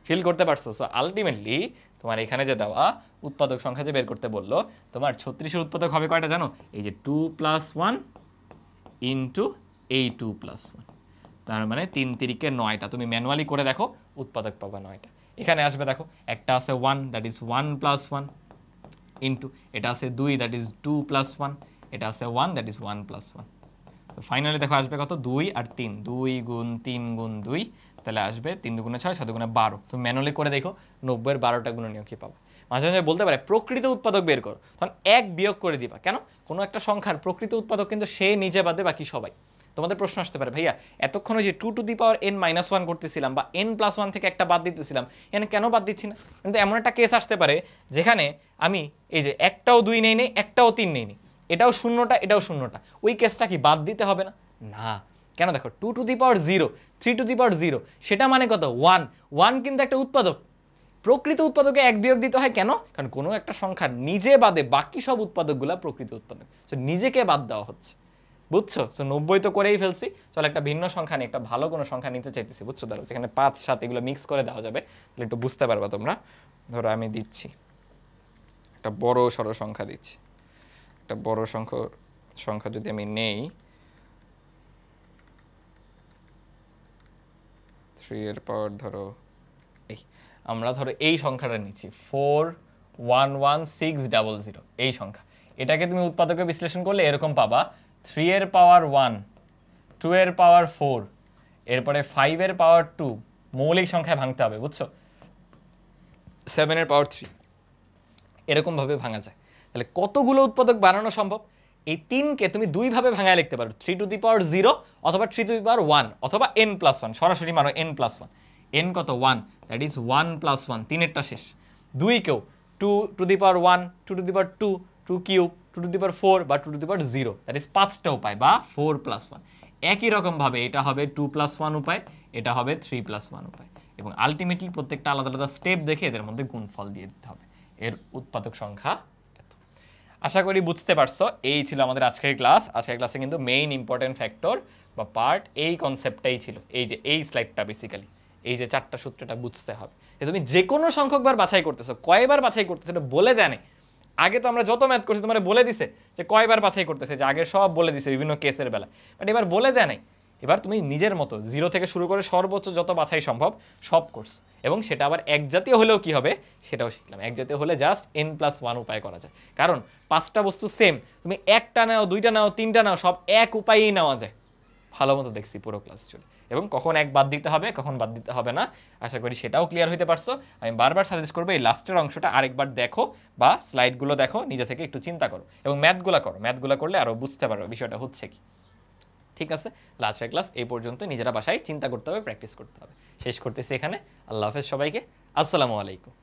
ফিল করতে পারছো? সো আলটিমেটলি তোমার এখানে যে দেওয়া উৎপাদক সংখ্যা যে বের করতে বললো, তোমার 36-এর উৎপাদক হবে কয়টা জানো? এই যে 2+1 ইন্টু এই 2+1, তার মানে 3 তিরিকে 9টা। তুমি ম্যানুয়ালি করে দেখো, উৎপাদক পাবা 9টা। এখানে আসবে দেখো, একটা আছে 1, দ্যাট ইজ 1+1, ইন্টু এটা আছে 2, দ্যাট ইজ 2+1, এটা আছে 1, দ্যাট ইজ 1+1। তো ফাইনালি দেখো আসবে কত? 2 আর 3, 2 গুণ 3 গুণ 2, তাহলে আসবে 3 দুগুণে 6, 6 দুগুণে 12। তুমি ম্যানুয়ালি করে দেখো 90-এর 12টা গুণনীয়ক কি পাবা। মাঝে মাঝে বলতে পারে প্রকৃত উৎপাদক বের করো, তখন 1 বিয়োগ করে দিবা। কেন? কোনো একটা সংখ্যার প্রকৃত উৎপাদক কিন্তু সে নিজে বাদে বাকি সবাই। তোমাদের প্রশ্ন আসতে পারে, ভাইয়া এতক্ষণ যে 2n-1 করতেছিলাম বা n+1 থেকে একটা বাদ দিতেছিলাম, এখানে কেন বাদ দিচ্ছি না? কিন্তু এমন একটা কেস আসতে পারে যেখানে আমি এই যে একটাও 2 নেই নেই, একটাও 3 নেই নেই, এটাও শূন্যটা, এটাও শূন্যটা, ওই কেসটা কি বাদ দিতে হবে না? না। কেন? দেখো 2^0, 3^0, সেটা মানে কত? 1। 1 কিন্তু একটা উৎপাদক। প্রকৃত উৎপাদকে 1 বিয়োগ দিতে হয়। কেন? কারণ কোনো একটা সংখ্যা নিজে বাদে বাকি সব উৎপাদকগুলা প্রকৃত উৎপাদক, তো নিজেকে বাদ দেওয়া হচ্ছে। বুঝছো? সো 90 তো করেই ফেলছি, চলো একটা ভিন্ন সংখ্যা নিয়ে, একটা ভালো কোনো সংখ্যা নিতে চাইতেছি। বুঝছো? ধরো যেখানে 5, 7 এগুলো মিক্স করে দেওয়া যাবে, তাহলে একটু বুঝতে পারবা তোমরা। ধরো আমি দিচ্ছি একটা বড় সড়ো সংখ্যা দিচ্ছি, একটা বড় সংখ্যা যদি আমি নেই, 3 এর পাওয়ার ধরো এই, আমরা ধরো এই সংখ্যাটা নিচ্ছি 411600, এই সংখ্যা। এটাকে তুমি উৎপাদকে বিশ্লেষণ করলে এরকম পাবা 3 এর পাওয়ার 1, 2 এর পাওয়ার 4, এরপরে 5 এর পাওয়ার 2, মৌলিক সংখ্যায় ভাঙতে হবে। বুঝছো? 7 এর পাওয়ার 3, এরকমভাবে ভাঙা যায়। তাহলে কতগুলো উৎপাদক বানানো সম্ভব? এই 3কে তুমি 2 ভাবে ভাঙায় লিখতে পারো, 3^0 অথবা 3^1 অথবা n+1, সরাসরি মানো n+1। n কত? 1, দ্যাট ইজ 1+1, 3এরটা শেষ। 2কেও 2^1, 2^2, 2 কিউব, 2^4 বা 2^0, দ্যাট ইজ 5টা উপায় বা 4+1। একই রকমভাবে এটা হবে 2+1 উপায়, এটা হবে 3+1 উপায়, এবং আলটিমেটলি প্রত্যেকটা আলাদা আলাদা স্টেপ দেখে এদের মধ্যে গুণফল দিয়ে দিতে হবে। এর উৎপাদক সংখ্যা এত। আশা করি বুঝতে পারছো। এই ছিল আমাদের আজকের ক্লাস। আজকের ক্লাসে কিন্তু মেইন ইম্পর্টেন্ট ফ্যাক্টর বা পার্ট এই কনসেপ্টটাই ছিল, এই যে এই স্লাইডটা বেসিক্যালি, এই যে 4টা সূত্রটা বুঝতে হবে। তুমি যে কোনো সংখ্যকবার বাছাই করতেছো, কয়বার বাছাই করতেছো এটা বলে দেয়। আগে তো আমরা যত ম্যাথ করছি তোমার বলে দিছে যে কয়বার বাছাই করতেছে, যে আগে সব বলে দিছে বিভিন্ন কেসের বেলা, বাট এবার বলে দেয় নাই। এবার তুমি নিজের মতো 0 থেকে শুরু করে সর্বোচ্চ যত বাছাই সম্ভব সব কোর্স, এবং সেটা আবার এক জাতীয় হলেও কি হবে সেটাও শিখলাম। এক জাতীয় হলে জাস্ট n+1 উপায় করা যায়, কারণ 5টা বস্তু সেম, তুমি একটা নাও, 2টা নাও, 3টা নাও, সব এক উপায়েই নেওয়া যায়। ভালো মতো দেখছি পুরো ক্লাস চলে, এবং কখন এক বাদ দিতে হবে কখন বাদ দিতে হবে না আশা করি সেটাও ক্লিয়ার হইতে পারছো। আমি বারবার সাজেস্ট করবো এই লাস্টের অংশটা আরেকবার দেখো, বা স্লাইডগুলো দেখো, নিজে থেকে একটু চিন্তা করো এবং ম্যাথগুলো করো। ম্যাথগুলো করলে আরও বুঝতে পারো বিষয়টা হচ্ছে কি। ঠিক আছে? লাস্টের ক্লাস এই পর্যন্ত। নিজেরা বাসায় চিন্তা করতে হবে, প্র্যাকটিস করতে হবে। শেষ করতেছি এখানে। আল্লাহ হাফেজ সবাইকে। আসসালামু আলাইকুম।